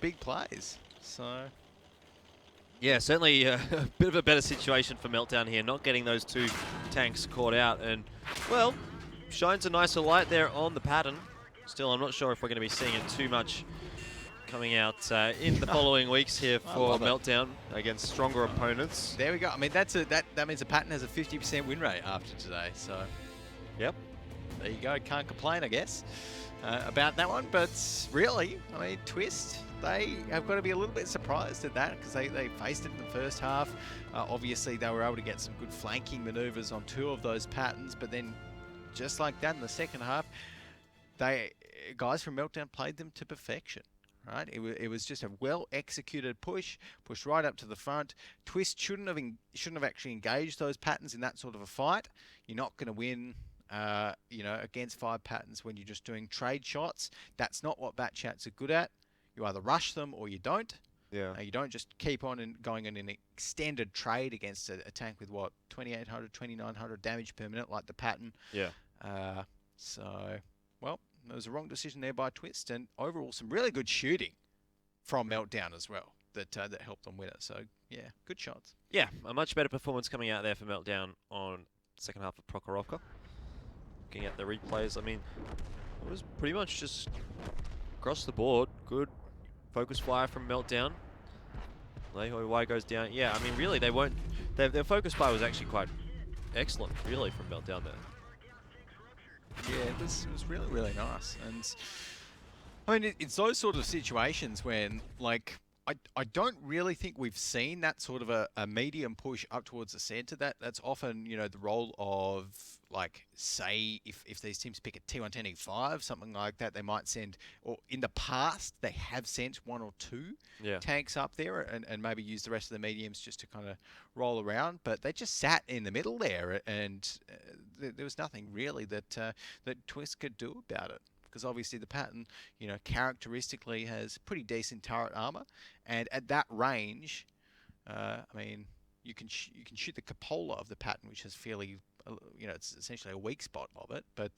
S2: big plays. So
S1: yeah, certainly a bit of a better situation for Meltdown here, not getting those two tanks caught out, and well, shines a nicer light there on the pattern. Still, I'm not sure if we're going to be seeing it too much coming out in the following weeks here for Meltdown against stronger opponents.
S2: There we go. I mean, that means the pattern has a 50% win rate after today. So
S1: yep.
S2: There you go. Can't complain, I guess, about that one. But really, I mean, Twist, they have got to be a little bit surprised at that, because they faced it in the first half. Obviously, they were able to get some good flanking maneuvers on two of those patterns. But then, just like that in the second half, guys from Meltdown played them to perfection. Right? It was just a well-executed push, pushed right up to the front. Twist shouldn't have actually engaged those patterns in that sort of a fight. You're not going to win. Against 5 patterns when you're just doing trade shots. That's not what bat chats are good at. You either rush them or you don't.
S1: Yeah.
S2: You don't just keep on and going in an extended trade against a tank with 2,800, 2,900 damage per minute like the pattern.
S1: Yeah.
S2: So, well, it was a wrong decision there by Twist, and overall some really good shooting from Meltdown as well that helped them win it. So, yeah, good shots.
S1: Yeah, a much better performance coming out there for Meltdown on second half of Prokhorovka. Looking at the replays, I mean, it was pretty much just across the board, good focus fire from Meltdown. Y goes down. Yeah, I mean, really, they won't. Their focus fire was actually quite excellent, really, from Meltdown there.
S2: Yeah, it was really, really nice. And I mean, it's those sort of situations when, like, I don't really think we've seen that sort of a medium push up towards the center. That's often, you know, the role of, like, say, if these teams pick a T1, 10, E5, something like that, they might send, or in the past, they have sent 1 or 2 tanks up there and maybe use the rest of the mediums just to kind of roll around. But they just sat in the middle there, and there was nothing really that Twist could do about it. Because obviously the pattern, you know, characteristically has pretty decent turret armor, and at that range, I mean, you can shoot the cupola of the pattern, which is fairly, you know, it's essentially a weak spot of it. But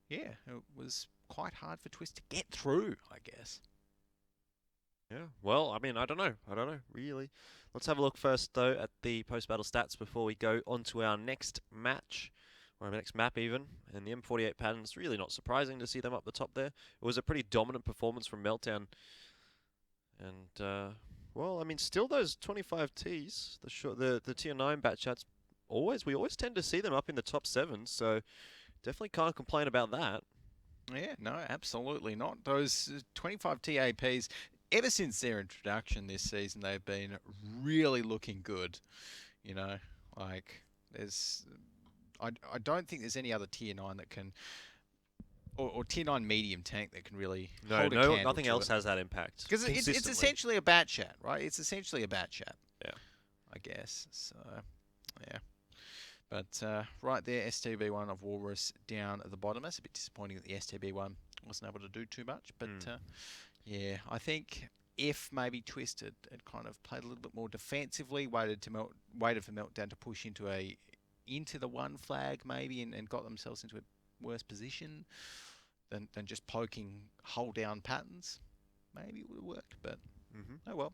S2: yeah, it was quite hard for Twist to get through, I guess.
S1: Yeah, well, I mean, I don't know, really. Let's have a look first, though, at the post-battle stats before we go on to our next match. Or our next map even, and the M48 pattern's really not surprising to see them up the top there. It was a pretty dominant performance from Meltdown. And, well, I mean, still those 25Ts, the tier 9 batch chats, we always tend to see them up in the top 7, so definitely can't complain about that.
S2: Yeah, no, absolutely not. Those 25T APs, ever since their introduction this season, they've been really looking good. You know, like, I don't think there's any other tier 9 that can, or tier 9 medium tank that can really hold a candle
S1: nothing
S2: to
S1: else
S2: it.
S1: has that impact.
S2: Because it's essentially a bat chat, right? It's essentially a bat chat.
S1: Yeah.
S2: I guess. So, yeah. But right there, STB1 of Walrus down at the bottom. It's a bit disappointing that the STB1 wasn't able to do too much. But yeah, I think if maybe Twist had kind of played a little bit more defensively, waited for Meltdown to push into the 1 flag maybe and got themselves into a worse position than just poking hull down patterns, maybe it would have worked, but oh well.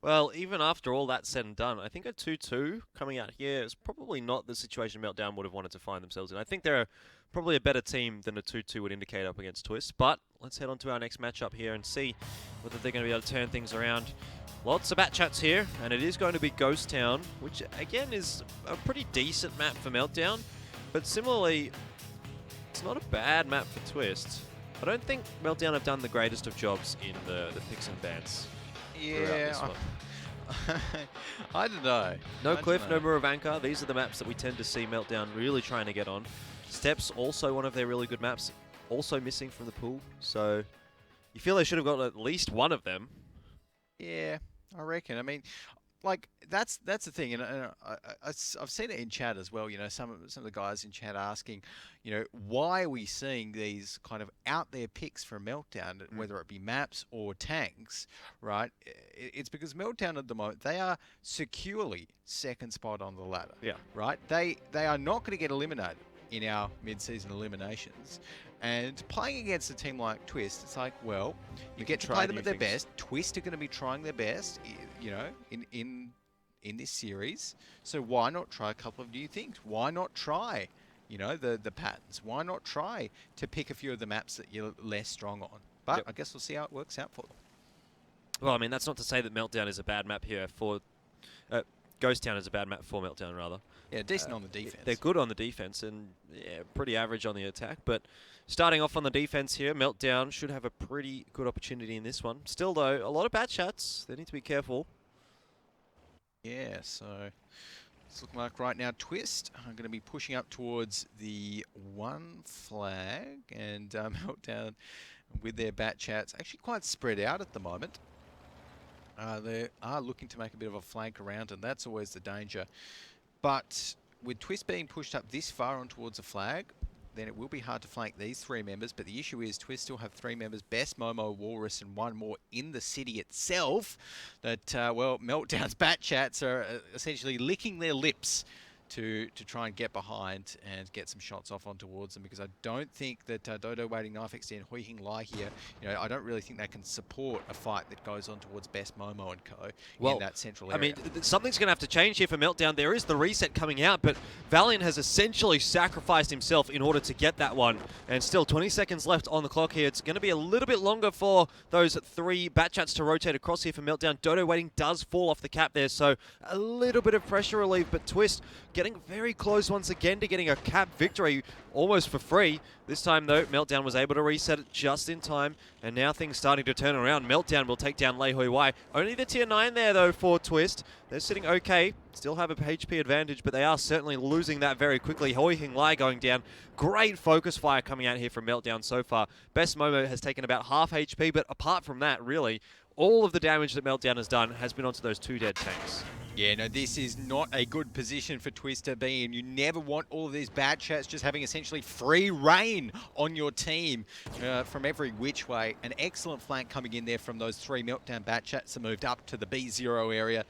S1: Well, even after all that said and done, I think a 2-2 coming out here is probably not the situation Meltdown would have wanted to find themselves in. I think they're probably a better team than a 2-2 would indicate up against Twist, but let's head on to our next matchup here and see whether they're going to be able to turn things around. Lots of bat chats here, and it is going to be Ghost Town, which again is a pretty decent map for Meltdown, but similarly, it's not a bad map for Twist. I don't think Meltdown have done the greatest of jobs in the picks and bans.
S2: Yeah, I don't know.
S1: No Cliff, no Muravanka. These are the maps that we tend to see Meltdown really trying to get on. Steps, also one of their really good maps, also missing from the pool. So you feel they should have got at least one of them.
S2: Yeah, I reckon. I mean, like that's the thing, and I've seen it in chat as well. You know, some of the guys in chat asking, you know, why are we seeing these kind of out there picks for Meltdown, whether it be maps or tanks, right? It's because Meltdown at the moment, they are securely second spot on the ladder.
S1: Yeah.
S2: Right. They are not going to get eliminated in our mid-season eliminations. And playing against a team like Twist, it's like, well, you get to play them at their best. Twist are going to be trying their best, you know, in this series. So why not try a couple of new things? Why not try, you know, the patterns? Why not try to pick a few of the maps that you're less strong on? But I guess we'll see how it works out for them.
S1: Well, I mean, that's not to say that Meltdown is a bad map here for... Ghost Town is a bad map for Meltdown, rather.
S2: Yeah, decent on the defense.
S1: They're good on the defense and pretty average on the attack. But starting off on the defense here, Meltdown should have a pretty good opportunity in this one. Still, though, a lot of bat chats. They need to be careful.
S2: Yeah, so it's looking like right now Twist are going to be pushing up towards the 1 flag, and Meltdown with their bat chats actually quite spread out at the moment. They are looking to make a bit of a flank around, and that's always the danger. But with Twist being pushed up this far on towards the flag, then it will be hard to flank these 3 members. But the issue is Twist still have 3 members, Best, Momo, Walrus, and 1 more in the city itself. That, well, Meltdown's bat chats are essentially licking their lips to try and get behind and get some shots off on towards them, because I don't think that Dodo waiting knife extend Hui Hing Lai here, I don't really think they can support a fight that goes on towards Best Momo and Co. in that central area.
S1: I mean, something's going to have to change here for Meltdown. There is the reset coming out, but Valiant has essentially sacrificed himself in order to get that one. And still 20 seconds left on the clock here. It's going to be a little bit longer for those 3 Batchats to rotate across here for Meltdown. Dodo waiting does fall off the cap there, so a little bit of pressure relief, but Twist getting very close once again to getting a cap victory almost for free. This time though, Meltdown was able to reset it just in time, and now things starting to turn around. Meltdown will take down Lei Hui Wai. Only the tier 9 there though for Twist. They're sitting okay, still have a HP advantage, but they are certainly losing that very quickly. Hui Hing Lai going down. Great focus fire coming out here from Meltdown so far. Best Momo has taken about half HP, but apart from that, really, all of the damage that Meltdown has done has been onto those 2 dead tanks.
S2: Yeah, no, this is not a good position for Twist to be in. You never want all of these bad chats just having essentially free reign on your team from every which way. An excellent flank coming in there from those 3 Meltdown bad chats that moved up to the B0 area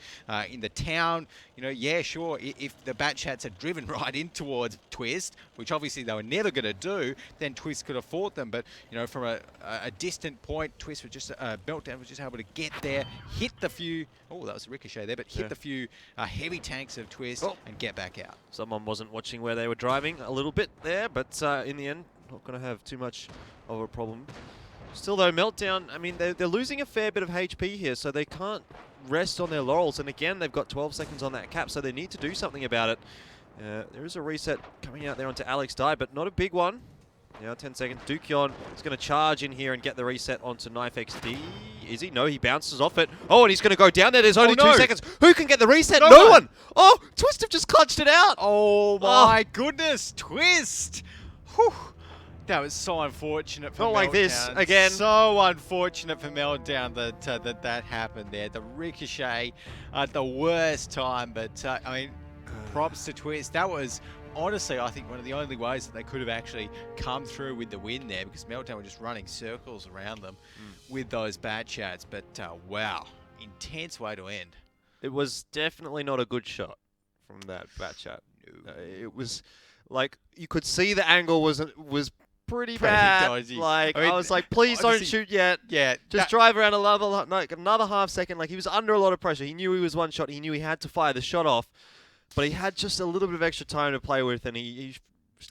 S2: in the town. Yeah, sure, if the bad chats had driven right in towards Twist, which obviously they were never going to do, then Twist could have fought them. But, from a distant point, Twist was just, Meltdown was just able to get there, hit the few, oh, that was a ricochet there, but hit the few heavy tanks of Twist and get back out.
S1: Someone wasn't watching where they were driving a little bit there, but in the end, not going to have too much of a problem. Still though, Meltdown, I mean, they're losing a fair bit of HP here, so they can't rest on their laurels. And again, they've got 12 seconds on that cap, so they need to do something about it. There is a reset coming out there onto Alex Dye, but not a big one. Now 10 seconds. Dukyon is going to charge in here and get the reset onto Knife XD. Is he? No, he bounces off it. Oh, and he's going to go down there. There's only 2 seconds. Who can get the reset? No one. Oh, Twist have just clutched it out.
S2: Oh my goodness, Twist. Whew. That was so unfortunate for Meltdown.
S1: Not like this again.
S2: So unfortunate for Meltdown that happened there. The ricochet at the worst time, but I mean, props to Twist. That was honestly, I think one of the only ways that they could have actually come through with the win there, because Meltdown were just running circles around them with those bad chats. But wow, intense way to end.
S1: It was definitely not a good shot from that bad chat. No. It was like you could see the angle was pretty bad.
S2: Dodgy.
S1: Like I was like, please don't shoot yet.
S2: Yeah,
S1: just drive around another half second. Like he was under a lot of pressure. He knew he was one shot. He knew he had to fire the shot off. But he had just a little bit of extra time to play with, and he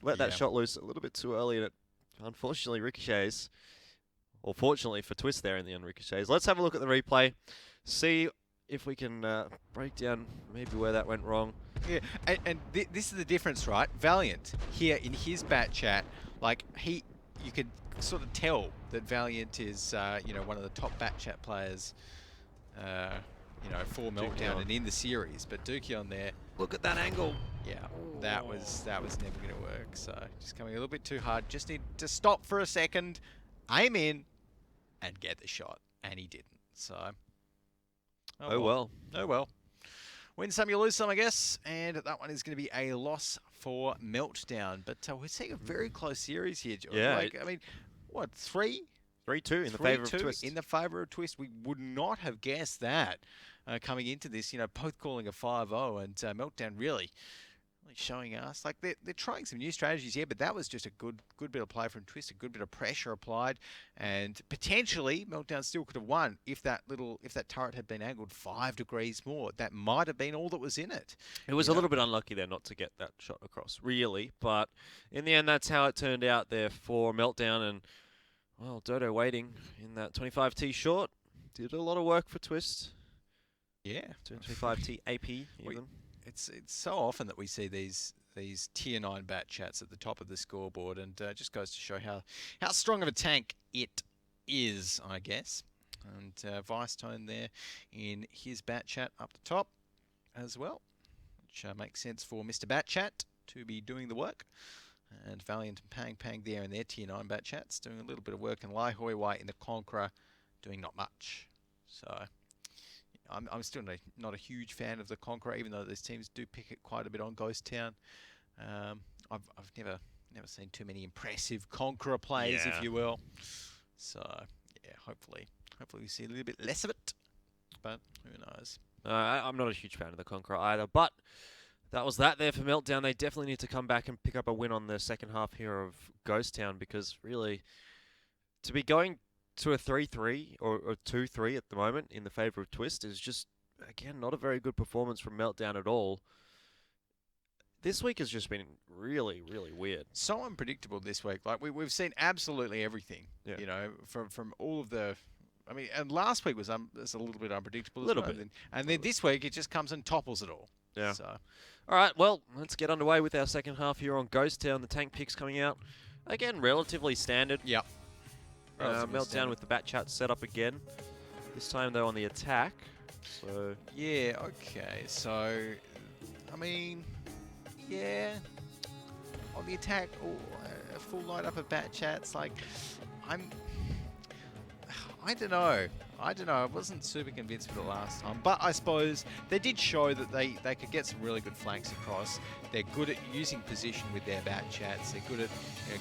S1: let that shot loose a little bit too early, and it unfortunately ricochets. Or fortunately for Twist there in the end ricochets. Let's have a look at the replay, see if we can break down maybe where that went wrong.
S2: Yeah, and this is the difference, right? Valiant here in his bat chat, like you could sort of tell that Valiant is one of the top bat chat players. For Meltdown and in the series, but Dukyon there.
S1: Look at that angle.
S2: Yeah, that was never going to work. So just coming a little bit too hard. Just need to stop for a second, aim in, and get the shot, and he didn't. So
S1: oh well.
S2: Win some, you lose some, I guess. And that one is going to be a loss for Meltdown. But we're seeing a very close series here, George.
S1: Yeah.
S2: Like, I mean, what, 3-2
S1: in the favour of Twist.
S2: In the favour of Twist. We would not have guessed that coming into this, both calling a 5-0, and Meltdown really showing us. Like, they're trying some new strategies here, but that was just a good bit of play from Twist, a good bit of pressure applied, and potentially Meltdown still could have won if that turret had been angled 5 degrees more. That might have been all that was in it.
S1: It was a little bit unlucky there not to get that shot across, really, but in the end, that's how it turned out there for Meltdown. And well, Dodo waiting in that 25T short did a lot of work for Twist.
S2: Yeah,
S1: 25T AP even.
S2: It's so often that we see these tier 9 bat chats at the top of the scoreboard, and just goes to show how strong of a tank it is, I guess. And Vice Tone there in his bat chat up the top as well, which makes sense for Mr. Bat Chat to be doing the work. And Valiant and Pang there in their tier 9 bat chats doing a little bit of work, and Lai Hui Wai in the Conqueror doing not much. So I'm still not a huge fan of the Conqueror, even though these teams do pick it quite a bit on Ghost Town. I've never seen too many impressive Conqueror plays, if you will. So yeah, hopefully we see a little bit less of it. But who knows?
S1: I'm not a huge fan of the Conqueror either, but that was that there for Meltdown. They definitely need to come back and pick up a win on the second half here of Ghost Town, because really, to be going to a 3-3 or 2-3 at the moment in the favour of Twist is just, again, not a very good performance from Meltdown at all. This week has just been really, really weird.
S2: So unpredictable this week. Like we've seen absolutely everything.
S1: Yeah.
S2: You know, from all of the. I mean, and last week was a little bit unpredictable.
S1: A little
S2: well.
S1: bit.
S2: And then this week it just comes and topples it all.
S1: Yeah.
S2: So.
S1: All right, well, let's get underway with our second half here on Ghost Town. The tank picks coming out. Again, relatively standard.
S2: Yep.
S1: Meltdown with the bat chat set up again. This time, though, on the attack. So
S2: Yeah, okay. So, I mean, yeah. On the attack, a full lineup of bat chats. Like, I don't know. I wasn't super convinced for the last time. But I suppose they did show that they could get some really good flanks across. They're good at using position with their bat chats. They're good at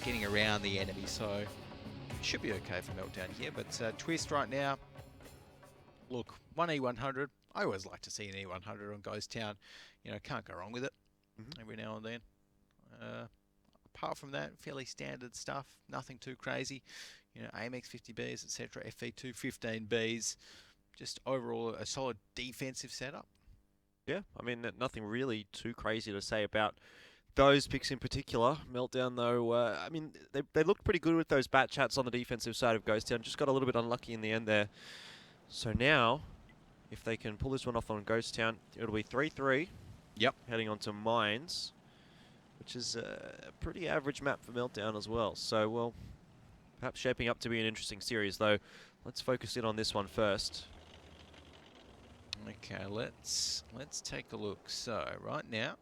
S2: getting around the enemy. So, it should be okay for Meltdown here. But Twist right now, look, 1 E100. I always like to see an E100 on Ghost Town. Can't go wrong with it every now and then. Apart from that, fairly standard stuff. Nothing too crazy. AMX 50Bs, etc. FV2 15Bs. Just overall a solid defensive setup.
S1: yeah, I mean, nothing really too crazy to say about those picks in particular. Meltdown, though, I mean, they looked pretty good with those bat chats on the defensive side of Ghost Town. Just got a little bit unlucky in the end there. So now, if they can pull this one off on Ghost Town, it'll be 3-3.
S2: Yep.
S1: Heading on to Mines, which is a pretty average map for Meltdown as well. So, well, perhaps shaping up to be an interesting series, though. Let's focus in on this one first.
S2: Okay, let's take a look. So right now,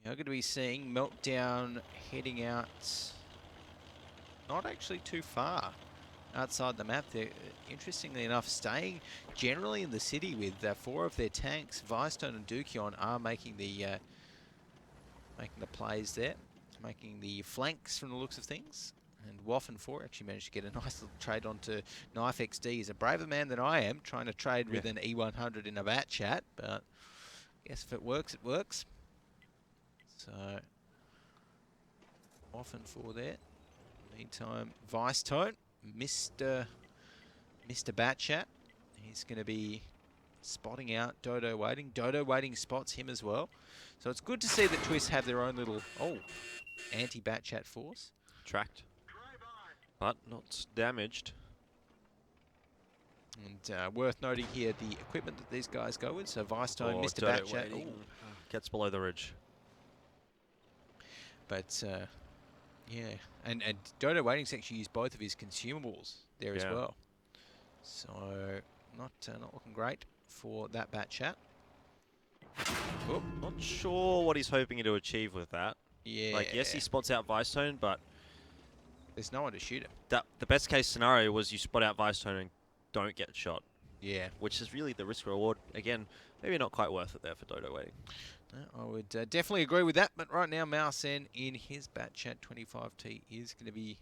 S2: you're going to be seeing Meltdown heading out, not actually too far outside the map. They're, interestingly enough, staying generally in the city with 4 of their tanks. Vicestone and Dukion are making the plays there, making the flanks from the looks of things. And Waffen 4 actually managed to get a nice little trade onto Knife XD. He's a braver man than I am, trying to trade with an E100 in a bat chat, but I guess if it works, it works. So, Waffen 4 there. Meantime, Vicestone, Mr. Bat Chat. He's going to be spotting out Dodo Waiting. Dodo Waiting spots him as well. So it's good to see that Twist have their own little, anti-Bat Chat force.
S1: Tracked, but not damaged.
S2: And worth noting here the equipment that these guys go with. So Vicestone, Mr. Bat Chat.
S1: Gets below the ridge.
S2: But yeah, and Dodo Waiting's actually used both of his consumables there as well. So not looking great for that Bat Chat.
S1: Oh, not sure what he's hoping to achieve with that.
S2: Yeah.
S1: Like, yes, he spots out Vicestone, but
S2: there's no one to shoot him.
S1: The best case scenario was you spot out Vicestone and don't get shot.
S2: Yeah.
S1: Which is really the risk reward. Again, maybe not quite worth it there for Dodo Waiting.
S2: I would definitely agree with that, but right now Mousen in his Bat Chat 25T is going to be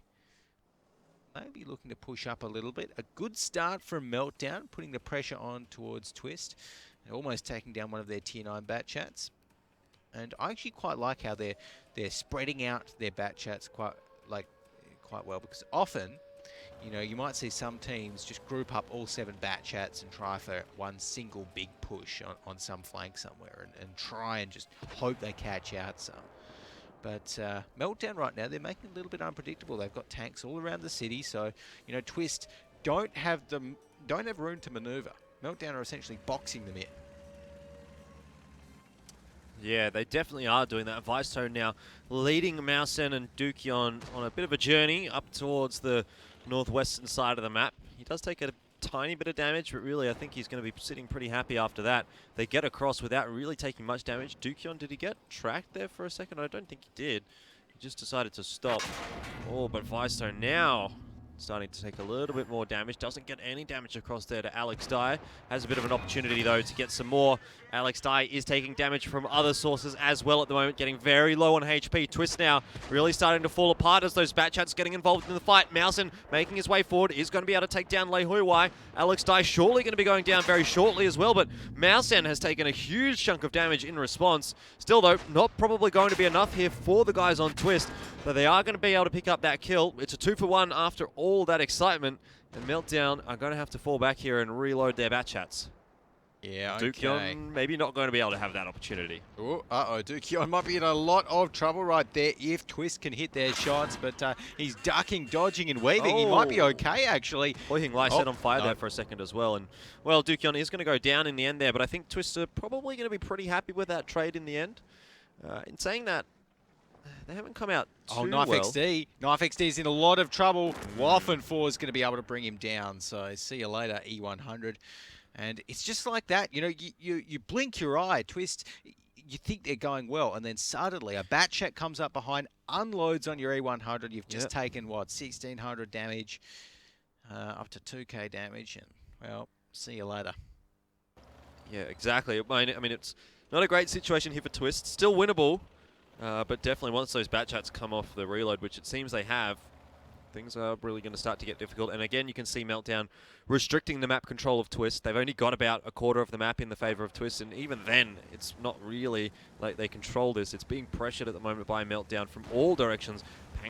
S2: maybe looking to push up a little bit. A good start from Meltdown, putting the pressure on towards Twist, and almost taking down one of their Tier 9 Bat Chats. And I actually quite like how they're spreading out their Bat Chats quite well, because often, you might see some teams just group up all 7 Bat Chats and try for one single big push on some flank somewhere and try and just hope they catch out some. But Meltdown right now, they're making it a little bit unpredictable. They've got tanks all around the city, so Twist don't have room to maneuver. Meltdown are essentially boxing them in.
S1: Yeah, they definitely are doing that. Vicestone now leading Mousen and Dukion on a bit of a journey up towards the northwestern side of the map. He does take a tiny bit of damage, but really I think he's going to be sitting pretty happy after that. They get across without really taking much damage. Dukion, did he get tracked there for a second? I don't think he did. He just decided to stop. Oh, but Vicestone now starting to take a little bit more damage. Doesn't get any damage across there to Alex Dye. Has a bit of an opportunity, though, to get some more Alex Dye is taking damage from other sources as well at the moment, getting very low on HP. Twist now really starting to fall apart as those Batchats getting involved in the fight. Mousen making his way forward, is going to be able to take down Lei Huiwai. Alex Dye surely going to be going down very shortly as well, but Mousen has taken a huge chunk of damage in response. Still though, not probably going to be enough here for the guys on Twist, but they are going to be able to pick up that kill. It's a 2-for-1 after all that excitement, and Meltdown are going to have to fall back here and reload their Batchats.
S2: Yeah, okay.
S1: Dukeon maybe not going to be able to have that opportunity.
S2: Oh, Dukeon might be in a lot of trouble right there if Twist can hit their shots, but he's ducking, dodging, and weaving. He might be okay, actually.
S1: Boy Lai set on fire there for a second as well. And, well, Dukeon is going to go down in the end there, but I think Twist are probably going to be pretty happy with that trade in the end. In saying that, they haven't come out too
S2: Knife
S1: well.
S2: XD. Knife XD's in a lot of trouble. Waffen 4 is going to be able to bring him down, so see you later, E100. And it's just like that, you know, you blink your eye, Twist, you think they're going well, and then suddenly a Batchat comes up behind, unloads on your E100, you've just taken, what, 1,600 damage, up to 2k damage, and, well, see you later.
S1: Yeah, exactly. I mean, it's not a great situation here for Twist, still winnable, but definitely once those Batchats come off the reload, which it seems they have, things are really going to start to get difficult. And again, you can see Meltdown restricting the map control of Twist. They've only got about a quarter of the map in the favor of Twist, and even then, it's not really like they control this. It's being pressured at the moment by Meltdown from all directions.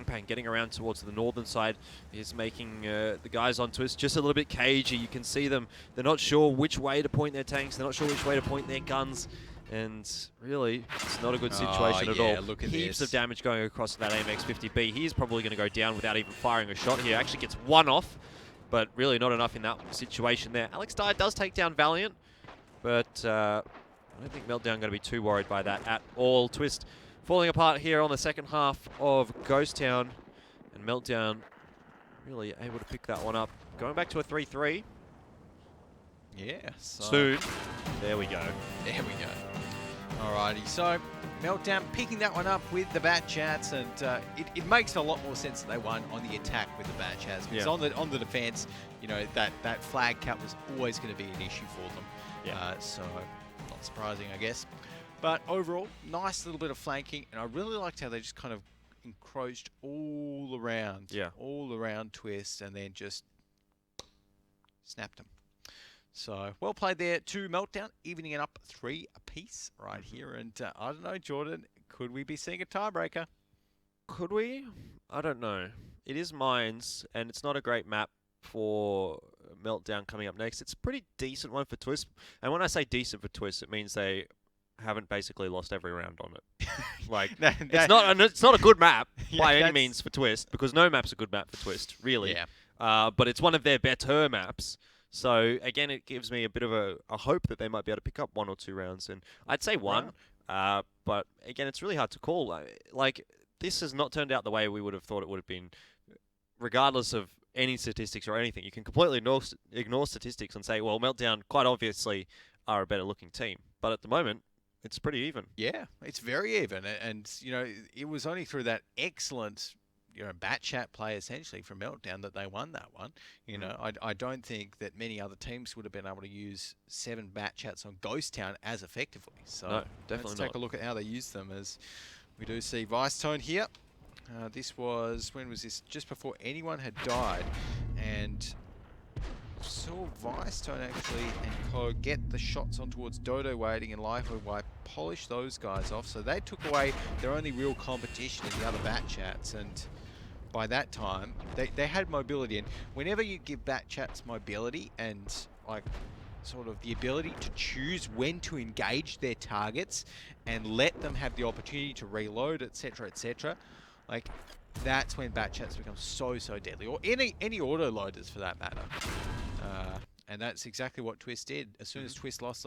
S1: Pang getting around towards the northern side is making the guys on Twist just a little bit cagey. You can see them. They're not sure which way to point their tanks. They're not sure which way to point their guns. And really, it's not a good situation at all.
S2: Look at
S1: Heaps
S2: this.
S1: of damage going across that AMX-50B. He's probably going to go down without even firing a shot here. Actually gets one off, but really not enough in that situation there. Alex Dye does take down Valiant, but I don't think Meltdown going to be too worried by that at all. Twist falling apart here on the second half of Ghost Town, and Meltdown really able to pick that one up. Going back to a 3-3.
S2: Yeah. So
S1: Soon. There we go.
S2: There we go. Alrighty, so Meltdown picking that one up with the Batchats, and it makes a lot more sense that they won on the attack with the Batchats. Because on the defense, you know, that flag cap was always going to be an issue for them.
S1: Yeah.
S2: So not surprising, I guess. But overall, nice little bit of flanking, and I really liked how they just kind of encroached all around.
S1: Yeah.
S2: All around Twist, and then just snapped them. So, well played there to Meltdown, evening it up 3 apiece right here. And I don't know, Jordan, could we be seeing a tiebreaker?
S1: Could we? I don't know. It is Mines, and it's not a great map for Meltdown coming up next. It's a pretty decent one for Twist. And when I say decent for Twist, it means they haven't basically lost every round on it. Like, it's not a good map by any means for Twist, because no map's a good map for Twist, really.
S2: Yeah.
S1: But it's one of their better maps. So, again, it gives me a bit of a hope that they might be able to pick up 1 or 2 rounds. And I'd say 1, but, again, it's really hard to call. Like, this has not turned out the way we would have thought it would have been, regardless of any statistics or anything. You can completely ignore statistics and say, well, Meltdown quite obviously are a better-looking team. But at the moment, it's pretty even.
S2: Yeah, it's very even. And, you know, it was only through that excellent, you know, Batchat play essentially from Meltdown that they won that one. You know, I don't think that many other teams would have been able to use 7 Batchats on Ghost Town as effectively. So
S1: no, definitely
S2: let's take a look at how they used them, as we do see Vice Tone here. This was, when was this? Just before anyone had died. And saw Vice Tone actually and Co get the shots on towards Dodo Waiting and Lei Huiwai, polish those guys off. So they took away their only real competition in the other Batchats, and by that time they had mobility. And whenever you give Batchats mobility and like sort of the ability to choose when to engage their targets and let them have the opportunity to reload, etc., etc., like that's when Batchats become so deadly, or any auto loaders for that matter. And that's exactly what Twist did. As soon as Twist lost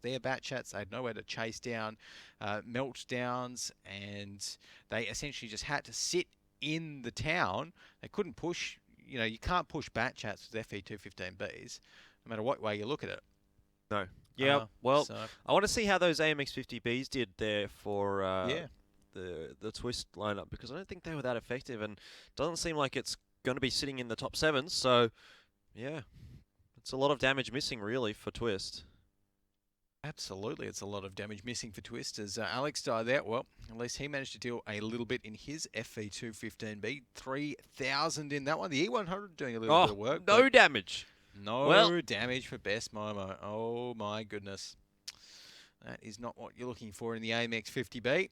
S2: their Batchats, they had nowhere to chase down Meltdowns, and they essentially just had to sit in the town. They couldn't push. You know, you can't push Batchats with FE215Bs, no matter what way you look at it.
S1: No. Yeah. Well, so I want to see how those AMX-50Bs did there for the Twist lineup, because I don't think they were that effective, and it doesn't seem like it's going to be sitting in the top 7. So, yeah, it's a lot of damage missing really for Twist.
S2: Absolutely, it's a lot of damage missing for Twist as Alex died there. Well, at least he managed to deal a little bit in his FV215B. 3,000 in that one. The E100 doing a little bit of work.
S1: No damage.
S2: No damage for Best Momo. Oh my goodness. That is not what you're looking for in the AMX 50B.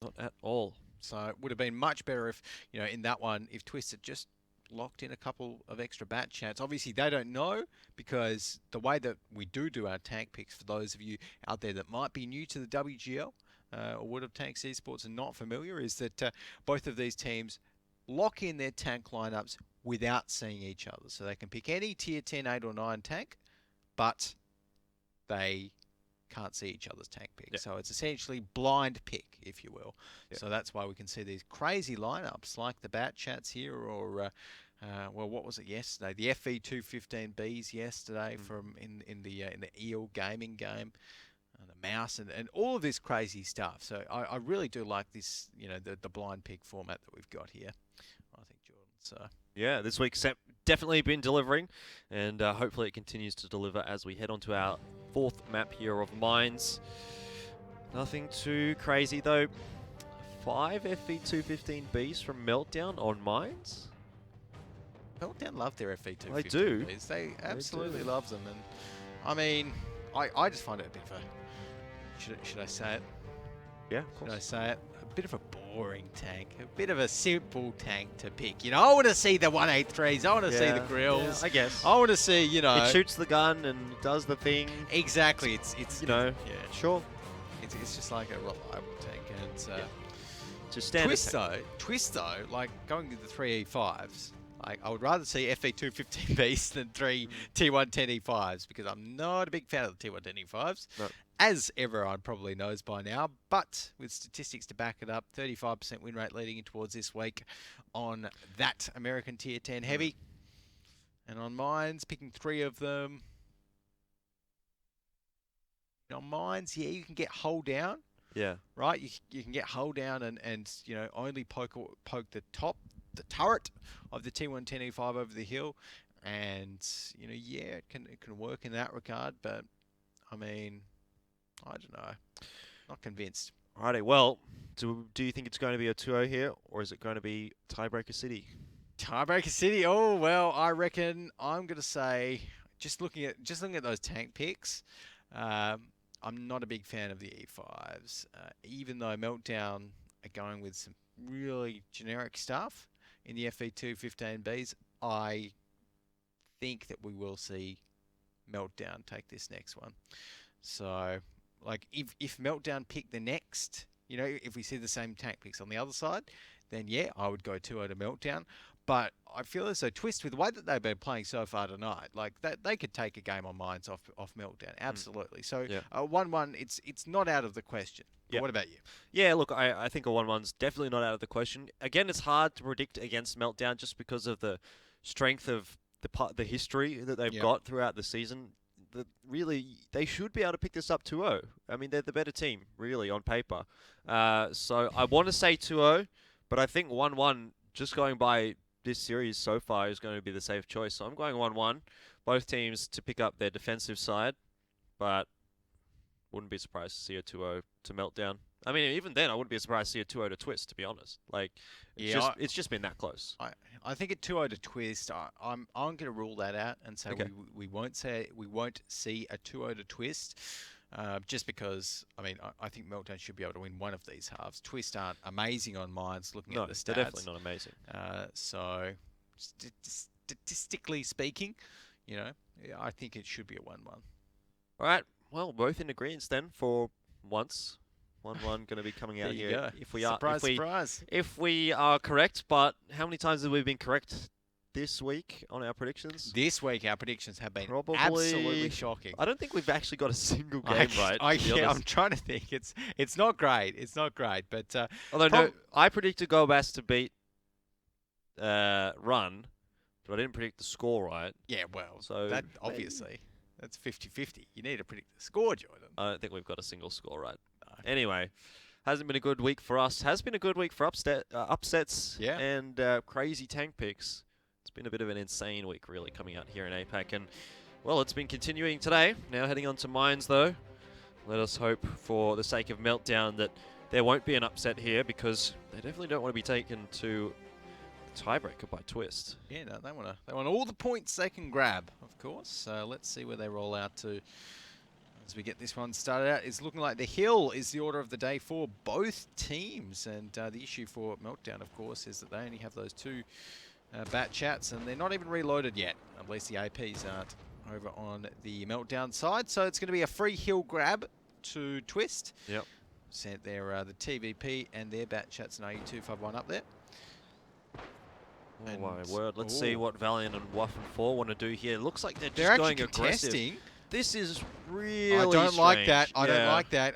S1: Not at all.
S2: So it would have been much better if, you know, in that one, if Twist had just locked in a couple of extra bat chats. Obviously, they don't know because the way that we do our tank picks, for those of you out there that might be new to the WGL or World of Tanks Esports and not familiar, is that both of these teams lock in their tank lineups without seeing each other. So they can pick any tier 10, 8 or 9 tank, but they can't see each other's tank pick.
S1: Yep.
S2: So it's essentially blind pick, if you will.
S1: Yep.
S2: So that's why we can see these crazy lineups like the bat chats here, or well, what was it yesterday? The FV215Bs yesterday from in the EL gaming game, the mouse and all of this crazy stuff. So I really do like this, you know, the blind pick format that we've got here. I think Jordan. So
S1: yeah, this week's definitely been delivering, and hopefully it continues to deliver as we head on to our 4th map here of Mines. Nothing too crazy though. 5 FV215Bs from Meltdown on Mines.
S2: Meltdown love their FV215Bs.
S1: They do.
S2: They absolutely love them, and I mean, I just find it a bit of a, should I say it?
S1: Yeah, of course.
S2: Should I say it? A bit of a boring tank, a bit of a simple tank to pick. You know, I want to see the 183s. I want to see the grills.
S1: Yeah, I guess.
S2: I want to see, you know,
S1: it shoots the gun and does the thing.
S2: Exactly. It's
S1: you know,
S2: yeah,
S1: sure.
S2: It's just like a reliable tank, and
S1: Just standard
S2: Twist though, like going to the 3E5s. Like, I would rather see FV215Bs than 3 T110E5s because I'm not a big fan of the T110E5s,
S1: No.
S2: as everyone probably knows by now. But with statistics to back it up, 35% win rate leading in towards this week on that American Tier 10 Heavy. And on Mines, picking 3 of them. On Mines, yeah, you can get hull down.
S1: Yeah.
S2: Right? You can get hull down and you know, only poke the the turret of the T110E5 over the hill, and you know, yeah, it can work in that regard, but I mean, I don't know, not convinced.
S1: Alrighty, well, do you think it's going to be a 2-0 here, or is it going to be Tiebreaker City?
S2: Tiebreaker City. Oh well, I reckon I'm gonna say, just looking at those tank picks, I'm not a big fan of the E5s, even though Meltdown are going with some really generic stuff in the FV215Bs. I think that we will see Meltdown take this next one. So, like, if Meltdown pick the next, you know, if we see the same tank picks on the other side, then yeah, I would go 2-0 to Meltdown. But I feel as though Twist, with the way that they've been playing so far tonight, like they could take a game on Mines off Meltdown, absolutely. So 1-1, it's not out of the question. But what about you?
S1: Yeah, look, I think a 1-1's definitely not out of the question. Again, it's hard to predict against Meltdown just because of the strength of the history that they've got throughout the season. Really, they should be able to pick this up 2-0. I mean, they're the better team, really, on paper. So I want to say 2-0, but I think 1-1, just going by this series so far, is going to be the safe choice. So I'm going 1-1. Both teams to pick up their defensive side, but wouldn't be surprised to see a 2-0 to Meltdown. I mean, even then, I wouldn't be surprised to see a 2-0 to Twist, to be honest. Like, it's just been that close.
S2: I think at 2-0 to Twist, I'm going to rule that out and say we won't see a 2-0 to Twist. Just because, I mean, I think Meltdown should be able to win one of these halves. Twist aren't amazing on Mines, looking at the stats.
S1: They're definitely not amazing.
S2: So, statistically speaking, you know, I think it should be a 1-1.
S1: All right. Well, both in agreement then for once. 1-1 going to be coming out here.
S2: Go.
S1: If we
S2: surprise.
S1: If we are correct, but how many times have we been correct this week on our predictions?
S2: This week, our predictions have been
S1: Probably
S2: absolutely shocking.
S1: I don't think we've actually got a single game right.
S2: I'm trying to think. It's not great. It's not great. But
S1: although no, I predicted Gobas to beat Run, but I didn't predict the score right.
S2: Yeah, well,
S1: so
S2: that obviously that's 50-50. You need to predict the score, Jordan.
S1: I don't think we've got a single score right. No. Anyway. Hasn't been a good week for us. Has been a good week for upsets and crazy tank picks. It's been a bit of an insane week, really, coming out here in APAC. And Well, it's been continuing today. Now heading on to Mines, though. Let us hope, for the sake of Meltdown, that there won't be an upset here, because they definitely don't want to be taken to the tiebreaker by Twist.
S2: Yeah, no, they want all the points they can grab, of course. So let's see where they roll out to as we get this one started out. It's looking like the hill is the order of the day for both teams, and the issue for Meltdown, of course, is that they only have those two bat chats, and they're not even reloaded yet. At least the APs aren't over on the Meltdown side, so it's going to be a free hill grab to Twist.
S1: Yep.
S2: Sent their the TVP and their bat chats and AU251 up there.
S1: Oh
S2: And
S1: my word. Let's see what Valiant and Waff and 4 want to do here. Looks like they're
S2: They're
S1: just
S2: actually
S1: going aggressive.
S2: contesting.
S1: This is really
S2: I don't like that.
S1: strange.
S2: I don't like that.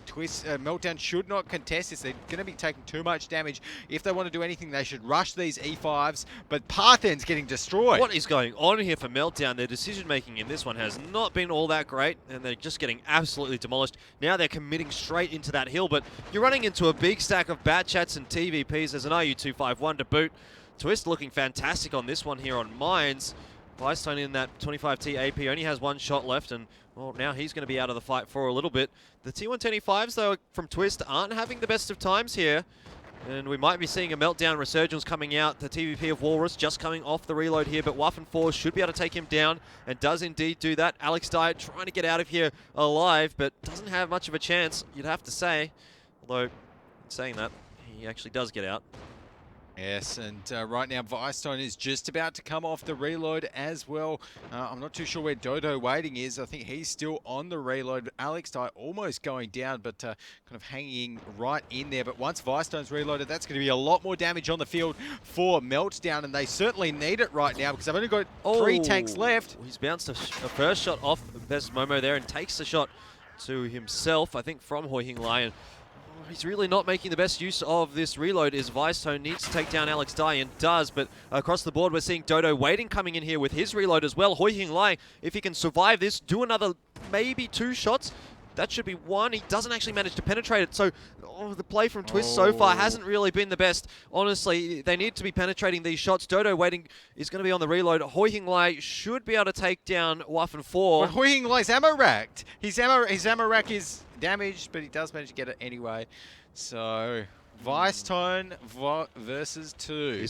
S2: Twist Meltdown should not contest this. They're going to be taking too much damage. If they want to do anything, they should rush these E5s. But Parthen's getting destroyed.
S1: What is going on here for Meltdown? Their decision-making in this one has not been all that great, and they're just getting absolutely demolished. Now they're committing straight into that hill, but you're running into a big stack of bat chats and TVPs. There's an RU251 to boot. Twist looking fantastic on this one here on Mines. Vicestone in that 25T AP only has one shot left, and well, now he's going to be out of the fight for a little bit. The T125s, though, from Twist aren't having the best of times here, and we might be seeing a Meltdown resurgence coming out. The TVP of Walrus just coming off the reload here, but Waff and 4 should be able to take him down, and does indeed do that. Alex Dye trying to get out of here alive, but doesn't have much of a chance, you'd have to say. Although, in saying that, he actually does get out.
S2: Yes, and right now Vicestone is just about to come off the reload as well. I'm not too sure where Dodo waiting is. I think he's still on the reload. Alex Dye almost going down, but kind of hanging right in there. But once Vicestone's reloaded, that's going to be a lot more damage on the field for Meltdown, and they certainly need it right now because they've only got 3 tanks left.
S1: He's bounced a first shot off Best Momo there and takes the shot to himself, I think, from Hoi Hing Lai. And he's really not making the best use of this reload, as Vicestone needs to take down Alex Dye, and does, but across the board we're seeing Dodo waiting coming in here with his reload as well. Hoi Hing Lai, if he can survive this, do another maybe 2 shots, that should be 1. He doesn't actually manage to penetrate it, so the play from Twist so far hasn't really been the best. Honestly, they need to be penetrating these shots. Dodo waiting is going to be on the reload. Hoi Hing Lai should be able to take down Waff and 4.
S2: But Hoi Hing Lai's ammo racked. His ammo rack is damaged, but he does manage to get it anyway. So Vicestone versus 2.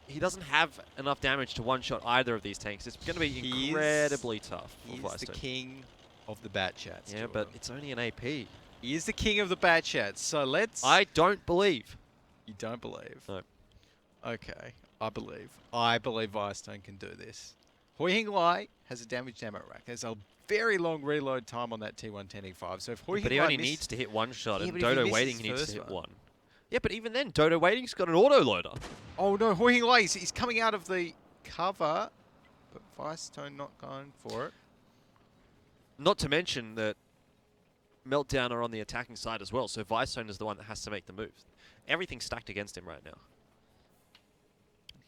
S1: He doesn't have enough damage to one-shot either of these tanks. It's going to be incredibly tough for Vicestone.
S2: He's the king of the bat chats.
S1: Yeah, but it's only an AP.
S2: He is the king of the bat chats. So let's.
S1: I don't believe.
S2: You don't believe?
S1: No.
S2: Okay, I believe. I believe Vicestone can do this. Hoi Hing Lai has a damaged ammo rack. There's a very long reload time on that T110E5. So if Hoi Hing Lai
S1: but he only needs to hit one shot, and Dodo waiting
S2: he
S1: needs to hit one. Yeah, but even then, Dodo waiting's got an auto loader.
S2: Oh no, Hoi Hing Lai, he's coming out of the cover, but Vicestone not going for it.
S1: Not to mention that Meltdown are on the attacking side as well, so Vicestone is the one that has to make the move. Everything's stacked against him right now.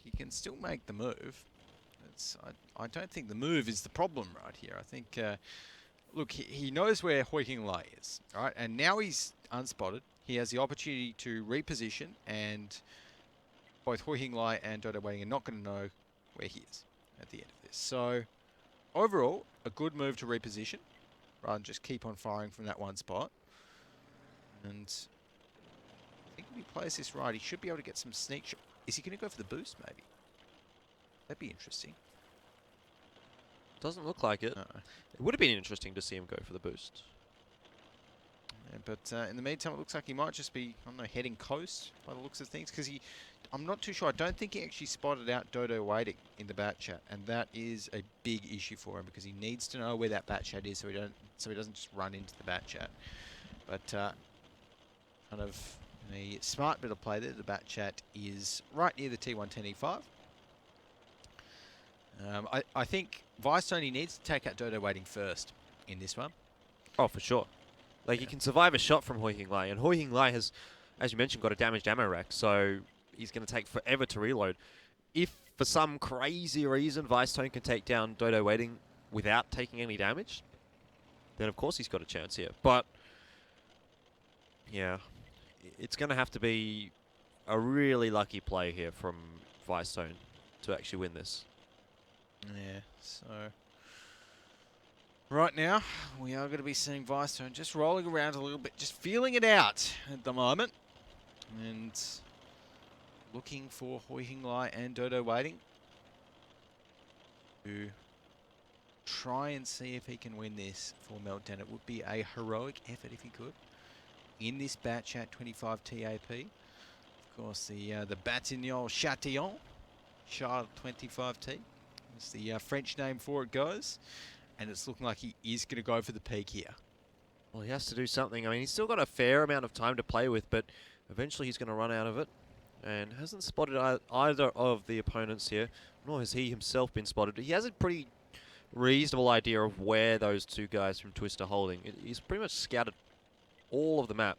S2: He can still make the move. I don't think the move is the problem right here. I think, look, he knows where Hoi Hing Lai is, all right? And now he's unspotted. He has the opportunity to reposition, and both Hoi Hing Lai and Dodo Waiting are not going to know where he is at the end of this. So, overall, a good move to reposition, rather than just keep on firing from that one spot. And I think if he plays this right, he should be able to get some sneak shot. Is he going to go for the boost, maybe? That'd be interesting.
S1: Doesn't look like it. It would have been interesting to see him go for the boost.
S2: Yeah, but in the meantime, it looks like he might just be, I don't know, heading coast by the looks of things. Because I'm not too sure. I don't think he actually spotted out Dodo waiting in the bat chat. And that is a big issue for him because he needs to know where that bat chat is so he doesn't just run into the bat chat. But kind of a smart bit of play there. The bat chat is right near the T110E5. I think Vicestone needs to take out Dodo waiting first in this one.
S1: Oh, for sure. Like, he can survive a shot from Hoi Hing Lai, and Hoi Hing Lai has, as you mentioned, got a damaged ammo rack, so he's going to take forever to reload. If, for some crazy reason, Vicestone can take down Dodo waiting without taking any damage, then of course he's got a chance here. But, yeah, it's going to have to be a really lucky play here from Vicestone to actually win this.
S2: Yeah, so Right now, we are going to be seeing Vicestone just rolling around a little bit, just feeling it out at the moment. And looking for Hoi Hing Lai and Dodo waiting to try and see if he can win this for Meltdown. It would be a heroic effort if he could in this batch at 25 TAP. Of course, the Batignolles Châtillon, Charles 25T. It's the French name for it goes. And it's looking like he is going to go for the peak here.
S1: Well, he has to do something. I mean, he's still got a fair amount of time to play with, but eventually he's going to run out of it. And hasn't spotted either of the opponents here, nor has he himself been spotted. He has a pretty reasonable idea of where those two guys from Twist are holding. He's pretty much scouted all of the map.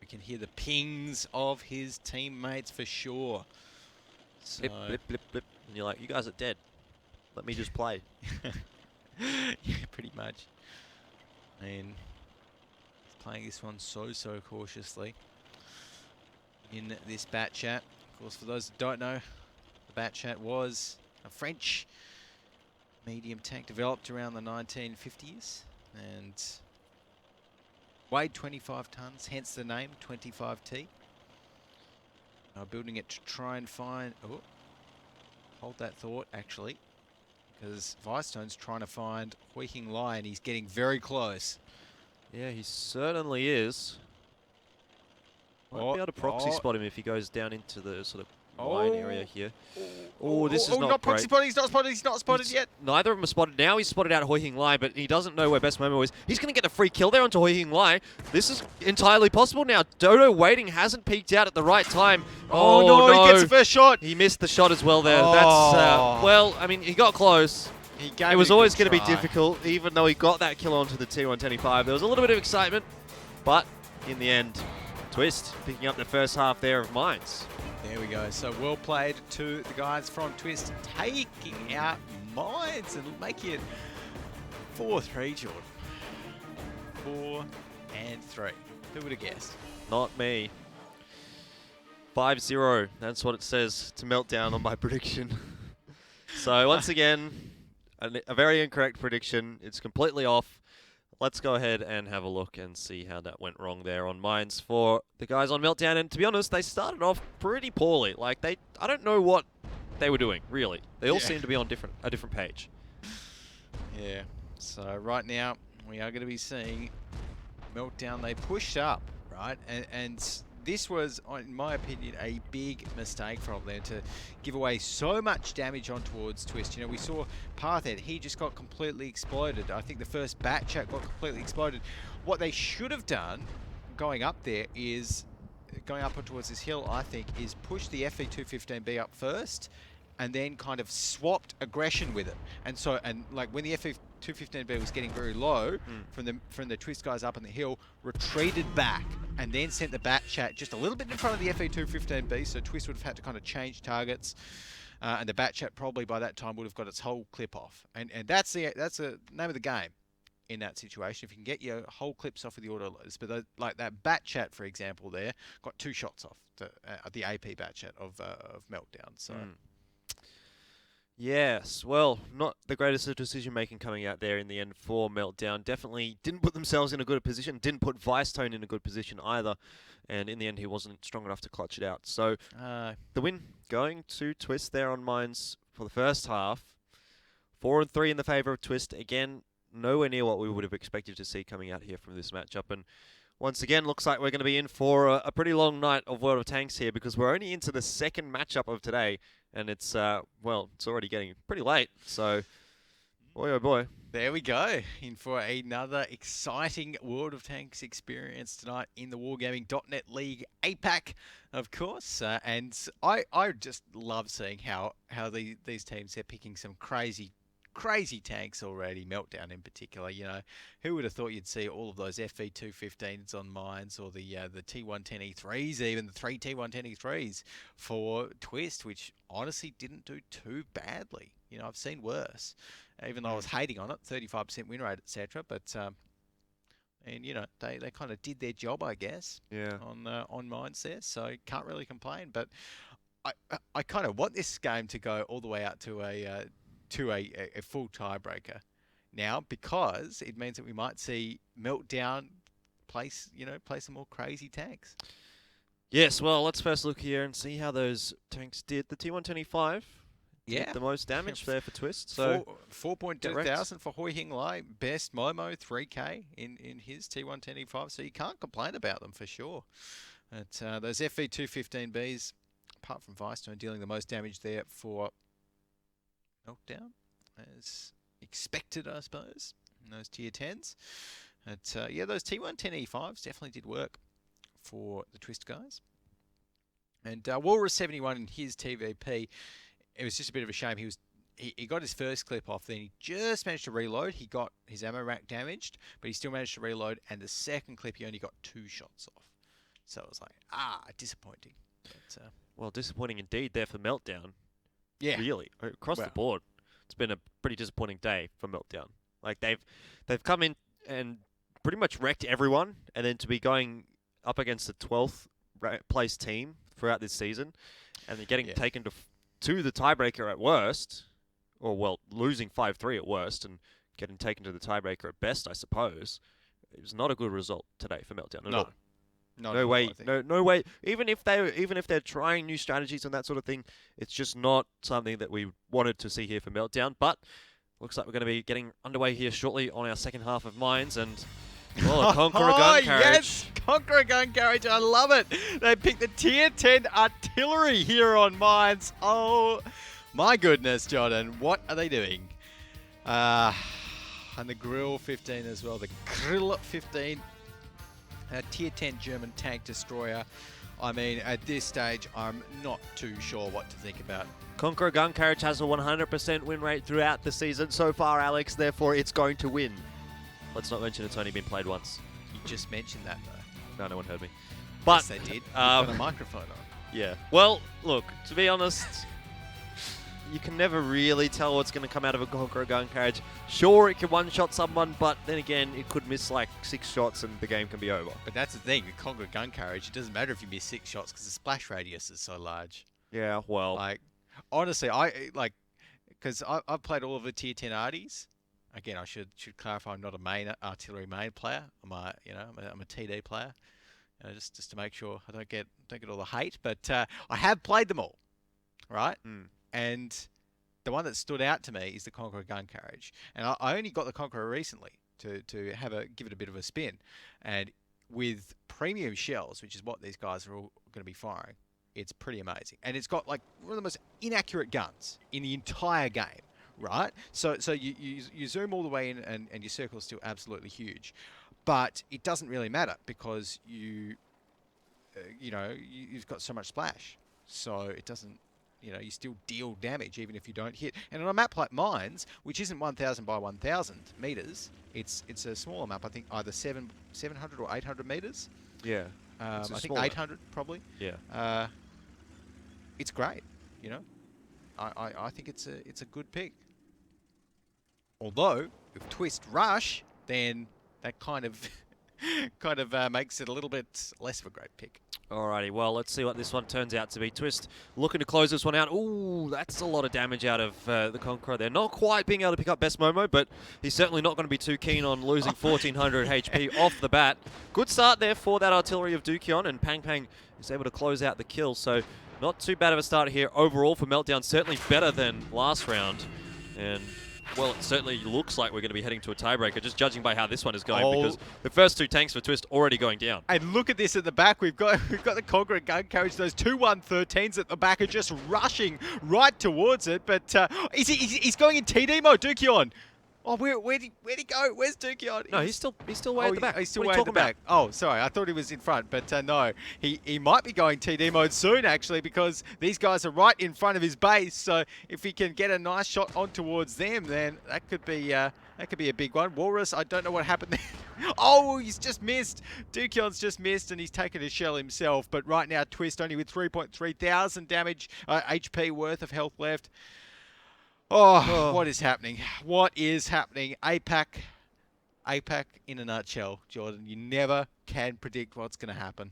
S2: We can hear the pings of his teammates for sure. So
S1: Blip, blip, blip, blip. And you're like, you guys are dead. Let me just play.
S2: Yeah, pretty much. And he's playing this one so cautiously in this bat chat. Of course, for those that don't know, the bat chat was a French medium tank developed around the 1950s and weighed 25 tons, hence the name 25T. Building it to try and find... Oh, hold that thought, actually. Because Vicestone's trying to find Hoi Hing Lai and he's getting very close.
S1: Yeah, he certainly is. Might be able to proxy spot him if he goes down into the sort of line area here. Oh, this is not
S2: proxy
S1: great.
S2: spotted, he's not spotted yet.
S1: Neither of them are spotted. Now he's spotted out Hoi Hing Lai, but he doesn't know where Best Momo is. He's going to get a free kill there onto Hoi Hing Lai. This is entirely possible now. Dodo waiting hasn't peeked out at the right time.
S2: Oh no, he gets the first shot.
S1: He missed the shot as well there.
S2: Oh.
S1: That's, well, I mean, he got close. It was always going to be
S2: try.
S1: difficult, even though he got that kill onto the T125. There was a little bit of excitement, but in the end, Twist picking up the first half there of Mines.
S2: There we go. So well played to the guys from Twist, taking out Mines and making it 4-3, Jordan. 4 and 3. Who would have guessed?
S1: Not me. 5-0. That's what it says to Meltdown on my prediction. So once again, a very incorrect prediction. It's completely off. Let's go ahead and have a look and see how that went wrong there on Mines for the guys on Meltdown. And to be honest, they started off pretty poorly. Like, I don't know what they were doing, really. They all seem to be on a different page.
S2: Yeah. So right now, we are going to be seeing Meltdown. They pushed up, right? And this was, in my opinion, a big mistake from them to give away so much damage on towards Twist. You know, we saw Parthed, he just got completely exploded. I think the first bat chat got completely exploded. What they should have done going up there is, going up towards this hill, I think, is push the FE215B up first and then kind of swapped aggression with it. And so, like when the FE215B was getting very low from the Twist guys up on the hill, retreated back and then sent the bat chat just a little bit in front of the FE215B, so Twist would have had to kind of change targets, and the bat chat probably by that time would have got its whole clip off. And that's the name of the game in that situation. If you can get your whole clips off with the auto loaders, but like that bat chat, for example, there got 2 shots off the AP bat chat of Meltdown. So.
S1: Yes, well, not the greatest of decision-making coming out there in the end for Meltdown. Definitely didn't put themselves in a good position, didn't put Vicestone in a good position either, and in the end he wasn't strong enough to clutch it out. So the win going to Twist there on Mines for the first half. 4 and 3 in the favour of Twist. Again, nowhere near what we would have expected to see coming out here from this matchup. And once again, looks like we're going to be in for a pretty long night of World of Tanks here, because we're only into the second matchup of today. And it's, well, it's already getting pretty late, so boy oh boy.
S2: There we go, in for another exciting World of Tanks experience tonight in the Wargaming.net League APAC, of course. And I just love seeing how these teams, they're picking some crazy tanks already, Meltdown in particular. You know, who would have thought you'd see all of those FV215s on Mines, or the T110E3s, even the 3 T110E3s for Twist, which honestly didn't do too badly. You know, I've seen worse, even though I was hating on it, 35% win rate, etc. But and you know, they kind of did their job, I guess.
S1: Yeah.
S2: On Mines there, so can't really complain. But I kind of want this game to go all the way out to a full tiebreaker. now, because it means that we might see Meltdown place some more crazy tanks.
S1: Yes, well, let's first look here and see how those tanks did. The T125
S2: Yeah.
S1: did the most damage there for Twist. So
S2: 4,200 for Hoi Hing Lai, best Momo 3K in his T125, so you can't complain about them for sure. But those FV215Bs, apart from Vicestone, dealing the most damage there for Meltdown, as expected, I suppose, in those tier 10s. But yeah, those T110E5s definitely did work for the Twist guys. And Walrus 71 in his TVP, it was just a bit of a shame. He got his first clip off, then he just managed to reload. He got his ammo rack damaged, but he still managed to reload. And the second clip, he only got 2 shots off. So it was like, disappointing. But,
S1: well, disappointing indeed there for Meltdown.
S2: Yeah,
S1: really, across the board, it's been a pretty disappointing day for Meltdown. Like they've come in and pretty much wrecked everyone, and then to be going up against the 12th place team throughout this season, and they're getting taken to the tiebreaker at worst, or well, losing 5-3 at worst, and getting taken to the tiebreaker at best, I suppose. It was not a good result today for Meltdown at all. No way, no way. Even if they're trying new strategies and that sort of thing, it's just not something that we wanted to see here for Meltdown. But looks like we're going to be getting underway here shortly on our second half of Mines, and a Conqueror gun carriage.
S2: Yes, Conqueror gun carriage. I love it. They picked the tier 10 artillery here on Mines. Oh my goodness, Jordan, what are they doing? And the Grill 15 as well. The Grill 15. Tier 10 German tank destroyer. I mean, at this stage, I'm not too sure what to think about.
S1: Conqueror gun carriage has a 100% win rate throughout the season so far, Alex. Therefore, it's going to win. Let's not mention it's only been played once.
S2: You just mentioned that, though.
S1: No one heard me. But
S2: yes, they did. Got a microphone on.
S1: Yeah. Well, look, to be honest, you can never really tell what's going to come out of a Conqueror gun carriage. Sure, it can one-shot someone, but then again, it could miss like 6 shots and the game can be over.
S2: But that's the thing, with Conqueror gun carriage, it doesn't matter if you miss 6 shots because the splash radius is so large.
S1: Yeah, well.
S2: Like, honestly, because I've played all of the tier 10 arties. Again, I should clarify, I'm not a main artillery main player. I'm a TD player, just to make sure I don't get all the hate. But I have played them all, right? And the one that stood out to me is the Conqueror gun carriage. And I only got the Conqueror recently to give it a bit of a spin. And with premium shells, which is what these guys are all going to be firing, it's pretty amazing. And it's got like one of the most inaccurate guns in the entire game. Right, so you zoom all the way in, and your circle is still absolutely huge, but it doesn't really matter because you've got so much splash, so it doesn't, you still deal damage even if you don't hit. And on a map like Mines, which isn't 1,000 by 1,000 meters, it's a smaller map. I think either 700 or 800 meters.
S1: Yeah,
S2: I think 800 probably.
S1: Yeah,
S2: it's great. I think it's a good pick. Although, if Twist rush, then that kind of makes it a little bit less of a great pick.
S1: Alrighty, well, let's see what this one turns out to be. Twist looking to close this one out. Ooh, that's a lot of damage out of the Conqueror there. Not quite being able to pick up best Momo, but he's certainly not going to be too keen on losing 1,400 HP off the bat. Good start there for that artillery of Dukion, and Pang Pang is able to close out the kill. So not too bad of a start here overall for Meltdown. Certainly better than last round. And well, it certainly looks like we're going to be heading to a tiebreaker, just judging by how this one is going, because the first 2 tanks for Twist already going down.
S2: And look at this at the back. We've got the Conqueror gun carriage. Those 2 113s at the back are just rushing right towards it. But he's going in TD mode, Dukion. Oh, where'd he go? Where's Dukion?
S1: No, he's still way at the back.
S2: He's still way at the back. Oh, sorry. I thought he was in front, but no. He might be going TD mode soon, actually, because these guys are right in front of his base. So if he can get a nice shot on towards them, then that could be a big one. Walrus, I don't know what happened there. Oh, he's just missed. Dukion's just missed, and he's taken a shell himself. But right now, Twist only with 3.3 thousand damage, HP worth of health left. Oh, what is happening? What is happening? APAC in a nutshell, Jordan. You never can predict what's going to happen.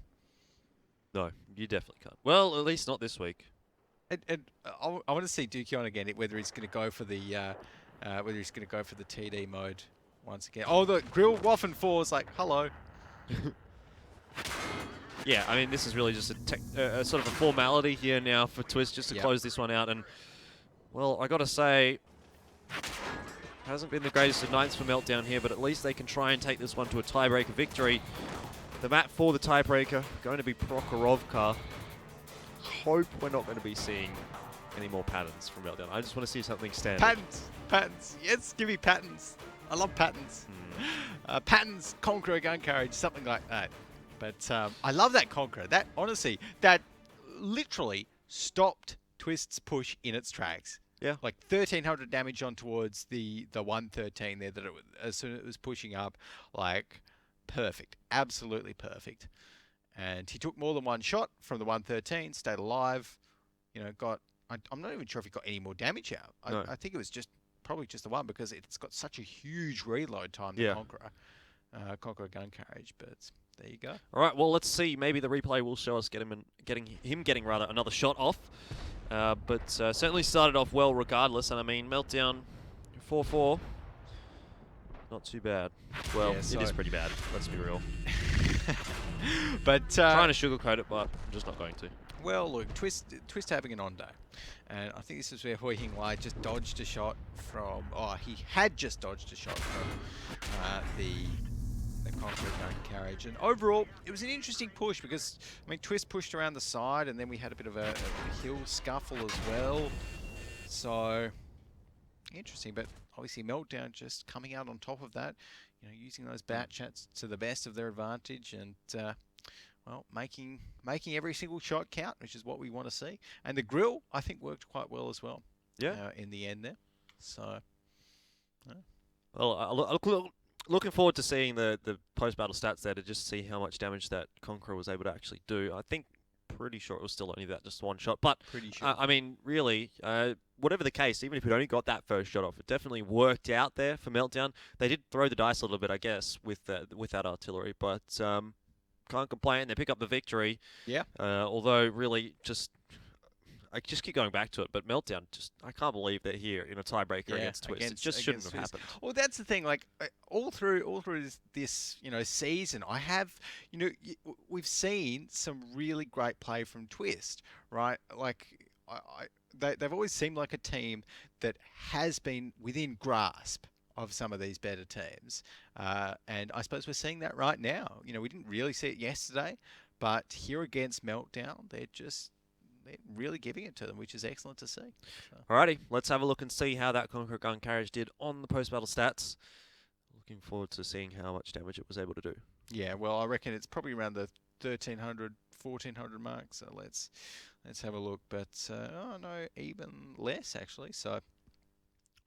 S1: No, you definitely can't. Well, at least not this week.
S2: And I want to see Dukion again, whether he's going to go for the whether he's going to go for the TD mode once again. Oh, the grill Waffen 4 is like, hello.
S1: Yeah, I mean, this is really just a sort of a formality here now for Twist, just to close this one out. And, well, I got to say, hasn't been the greatest of nights for Meltdown here, but at least they can try and take this one to a tiebreaker victory. The map for the tiebreaker going to be Prokhorovka. Hope we're not going to be seeing any more patterns from Meltdown. I just want to see something standard.
S2: Patterns! Patterns! Yes, give me patterns! I love patterns. Patterns, Conqueror, gun carriage, something like that. But I love that Conqueror. That, honestly, that literally stopped Twist's push in its tracks.
S1: Yeah.
S2: Like 1,300 damage on towards the 113 there, that as soon as it was pushing up, like, perfect. Absolutely perfect. And he took more than one shot from the 113, stayed alive, you know, I'm not even sure if he got any more damage out.
S1: No.
S2: I think it was probably just the one, because it's got such a huge reload time, the Conqueror gun carriage, but there you go.
S1: All right, well, let's see. Maybe the replay will show us getting another shot off. But certainly started off well regardless. And I mean, Meltdown 4-4, not too bad. Well, it is pretty bad, let's be real.
S2: But
S1: trying to sugarcoat it, but I'm just not going to.
S2: Well, look, Twist having an on day. And I think this is where Hui Hing-Wai just dodged a shot from... Oh, he had just dodged a shot from the Conqueror gun carriage. And overall, it was an interesting push because, I mean, Twist pushed around the side and then we had a bit of a hill scuffle as well. So, interesting. But obviously Meltdown just coming out on top of that, you know, using those bat chats to the best of their advantage and... well, making every single shot count, which is what we want to see. And the grill, I think, worked quite well as well.
S1: Yeah.
S2: In the end there. So.
S1: Well, looking forward to seeing the post-battle stats there to just see how much damage that Conqueror was able to actually do. I think, pretty sure it was still only that just one shot. But,
S2: pretty sure.
S1: I mean, really, whatever the case, even if it only got that first shot off, it definitely worked out there for Meltdown. They did throw the dice a little bit, I guess, with that artillery, but... can't complain. They pick up the victory. Yeah. Although, really, I just keep going back to it. But Meltdown, I can't believe they're here in a tiebreaker against Twist. It just shouldn't have happened.
S2: Well, that's the thing. Like all through this, you know, season, I have, you know, we've seen some really great play from Twist, right? Like they've always seemed like a team that has been within grasp of some of these better teams. And I suppose we're seeing that right now. You know, we didn't really see it yesterday, but here against Meltdown, they're really giving it to them, which is excellent to see. So.
S1: Alrighty, let's have a look and see how that Conqueror gun carriage did on the post-battle stats. Looking forward to seeing how much damage it was able to do.
S2: Yeah, well, I reckon it's probably around the 1,300, 1,400 mark, so let's have a look. But, oh no, even less, actually, so...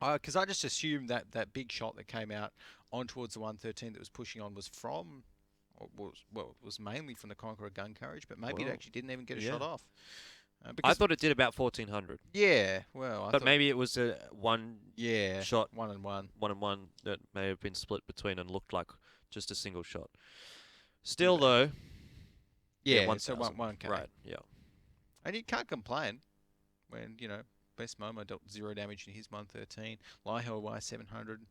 S2: Because I just assumed that big shot that came out on towards the 113 that was pushing on was from, it was mainly from the Conqueror gun carriage, but maybe it actually didn't even get a shot off.
S1: I thought it did about 1,400.
S2: Yeah, well,
S1: but maybe it was a shot,
S2: 1 and 1,
S1: 1 and 1 that may have been split between and looked like just a single shot. Still though,
S2: so 1K.
S1: Right, yeah,
S2: and you can't complain when Best Momo dealt 0 damage in his 113. Lihel Y 700.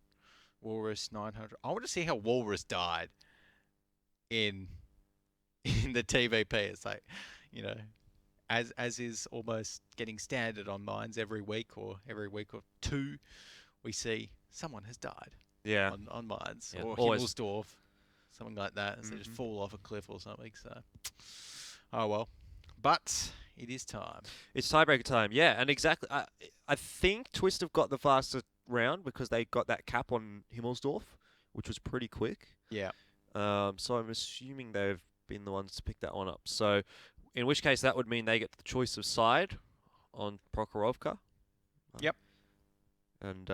S2: Walrus 900. I want to see how Walrus died in the TVP. It's like, as is almost getting standard on mines every week or two, we see someone has died.
S1: Yeah.
S2: On mines.
S1: Yeah,
S2: or Himmelsdorf. Something like that. And they just fall off a cliff or something. So, oh well. But it is time.
S1: It's tiebreaker time, yeah, and exactly. I think Twist have got the fastest round because they got that cap on Himmelsdorf, which was pretty quick.
S2: Yeah.
S1: So I'm assuming they've been the ones to pick that one up. So, in which case that would mean they get the choice of side on Prokhorovka.
S2: Yep.
S1: And,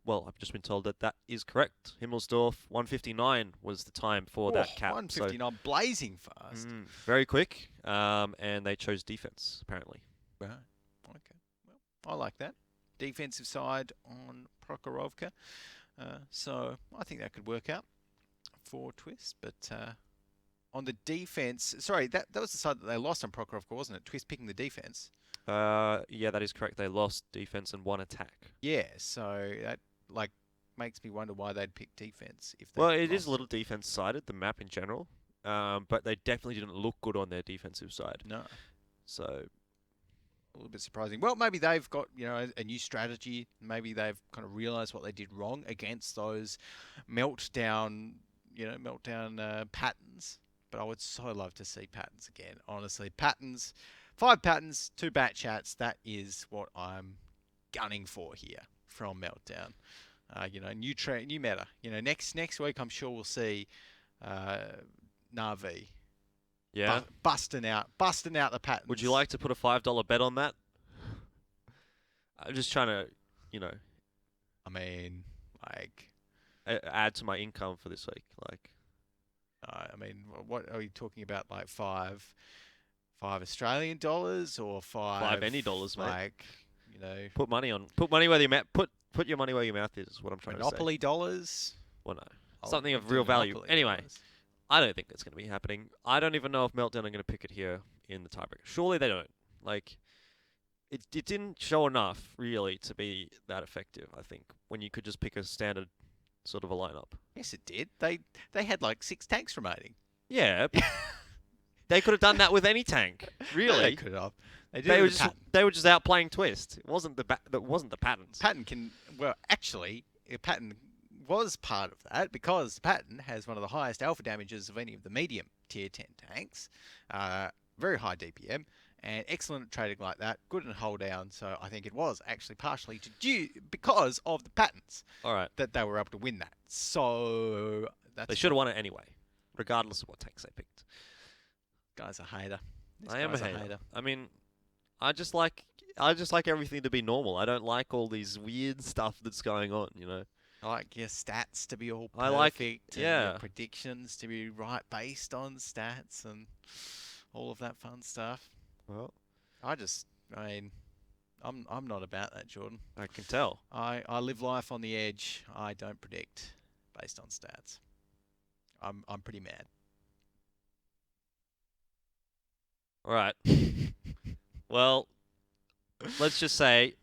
S1: well, I've just been told that is correct. Himmelsdorf, 159 was the time for that cap.
S2: 159, so blazing fast.
S1: Very quick. And they chose defense, apparently.
S2: Right. Okay. Well, I like that. Defensive side on Prokhorovka. So I think that could work out for Twist. But on the defense... Sorry, that was the side that they lost on Prokhorovka, wasn't it? Twist picking the defense.
S1: Yeah, that is correct. They lost defense and 1 attack.
S2: Yeah, so like makes me wonder why they'd pick defense if.
S1: Well, it is a little defense-sided, the map in general, but they definitely didn't look good on their defensive side.
S2: No.
S1: So
S2: A little bit surprising. Well, maybe they've got, you know, a new strategy. Maybe they've kind of realised what they did wrong against those meltdown patterns. But I would so love to see patterns again. Honestly, patterns, 5 patterns, 2 bat chats. That is what I'm gunning for here from Meltdown. You know, new meta. You know, next week I'm sure we'll see Na'Vi.
S1: yeah.
S2: Busting out the patterns.
S1: Would you like to put a $5 bet on that? I'm just trying to, you know,
S2: I mean, like,
S1: add to my income for this week. Like,
S2: I mean, what are you talking about? Like five Australian dollars or five
S1: any dollars, mate.
S2: Like, you know,
S1: put money where your mouth. Put your money where your mouth is what I'm trying
S2: Monopoly
S1: to say.
S2: dollars.
S1: Well, no, something of real value.
S2: Monopoly
S1: Anyway,
S2: dollars.
S1: I don't think that's going to be happening. I don't even know if Meltdown are going to pick it here in the tiebreaker. Surely they don't. Like, it didn't show enough really to be that effective. I think when you could just pick a standard sort of a lineup.
S2: Yes, it did. They had like 6 tanks remaining.
S1: Yeah. They could have done that with any tank. Really.
S2: They could have.
S1: They were just outplaying Twist. It wasn't the patterns.
S2: Patton can, well, actually, Patton was part of that because Patton has one of the highest alpha damages of any of the medium tier 10 tanks. Very high DPM and excellent at trading like that. Good in hold down. So I think it was actually partially because of the patterns.
S1: All right.
S2: That they were able to win that. So
S1: They should have won it anyway, regardless of what tanks they picked.
S2: Guy's a hater.
S1: I am a hater. I mean, I just like everything to be normal. I don't like all these weird stuff that's going on, you know.
S2: I like your stats to be all perfect.
S1: I like,
S2: and your predictions to be right based on stats and all of that fun stuff.
S1: Well,
S2: I mean, I'm not about that, Jordan.
S1: I can tell.
S2: I live life on the edge. I don't predict based on stats. I'm pretty mad.
S1: All right. Well, let's just say,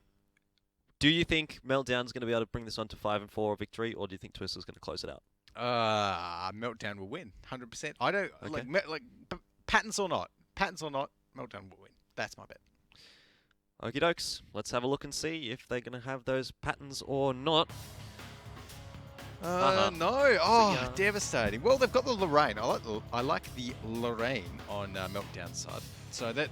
S1: do you think Meltdown's going to be able to bring this on to 5-4 victory, or do you think Twister's going to close it out?
S2: Meltdown will win, 100%. I don't
S1: Okay.
S2: like patterns or not, Meltdown will win. That's my bet.
S1: Okie dokes. Let's have a look and see if they're going to have those patterns or not.
S2: No. Oh, devastating. Well, they've got the Lorraine. I like the Lorraine on Meltdown side. So that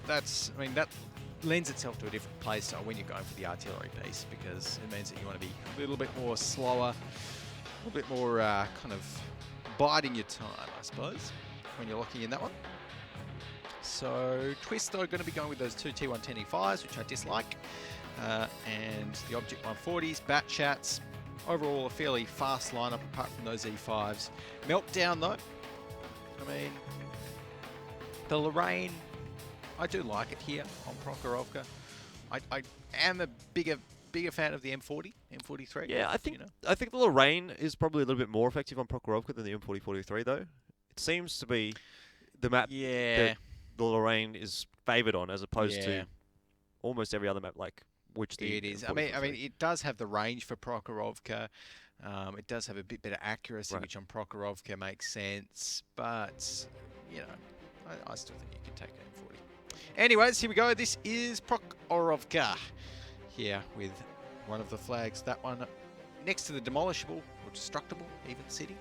S2: lends itself to a different play style when you're going for the artillery piece, because it means that you want to be a little bit more slower, a little bit more kind of biding your time, I suppose, when you're locking in that one. So Twist, though, going to be going with those 2 T1 10E5s, which I dislike, and the Object 140s, Bat Chats. Overall, a fairly fast lineup apart from those E5s. Meltdown, though, I mean, the Lorraine, I do like it here on Prokhorovka. I am a bigger fan of the M40, M43.
S1: Yeah, I think the Lorraine is probably a little bit more effective on Prokhorovka than the M40-43, though. It seems to be the map that the Lorraine is favoured on, as opposed to almost every other map, like which the
S2: it is. I mean, it does have the range for Prokhorovka. It does have a bit better accuracy, which on Prokhorovka makes sense. But you know, I still think you can take an M40. Anyways, here we go. This is Prokhorovka here with one of the flags. That one next to the demolishable or destructible even city.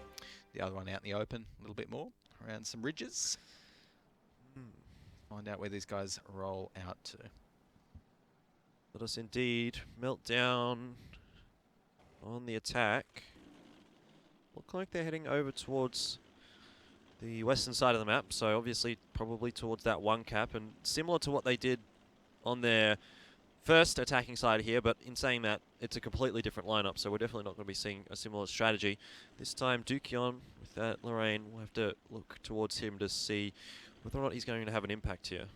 S2: The other one out in the open a little bit more around some ridges. Find out where these guys roll out to.
S1: Let us indeed. Meltdown on the attack. Look like they're heading over towards the western side of the map, so obviously probably towards that 1 cap, and similar to what they did on their first attacking side here, but in saying that, it's a completely different lineup, so we're definitely not going to be seeing a similar strategy. This time, Dukion with that Lorraine, we'll have to look towards him to see whether or not he's going to have an impact here.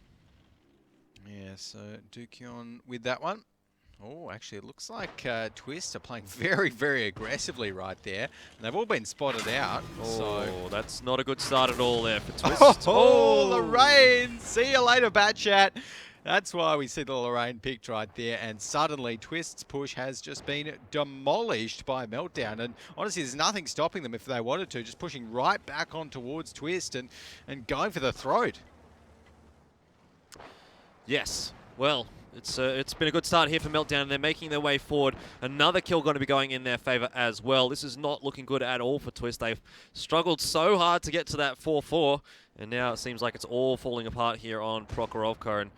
S2: Yeah, so Dukion with that one. Oh, actually, it looks like Twist are playing very, very aggressively right there. And they've all been spotted out.
S1: Oh, that's not a good start at all there for Twist.
S2: Oh, Lorraine! See you later, Bat Chat. That's why we see the Lorraine picked right there, and suddenly Twist's push has just been demolished by Meltdown. And honestly, there's nothing stopping them if they wanted to, just pushing right back on towards Twist and going for the throat.
S1: Yes. Well, it's been a good start here for Meltdown. They're making their way forward. Another kill going to be going in their favor as well. This is not looking good at all for Twist. They've struggled so hard to get to that 4-4, and now it seems like it's all falling apart here on Prokhorovka. And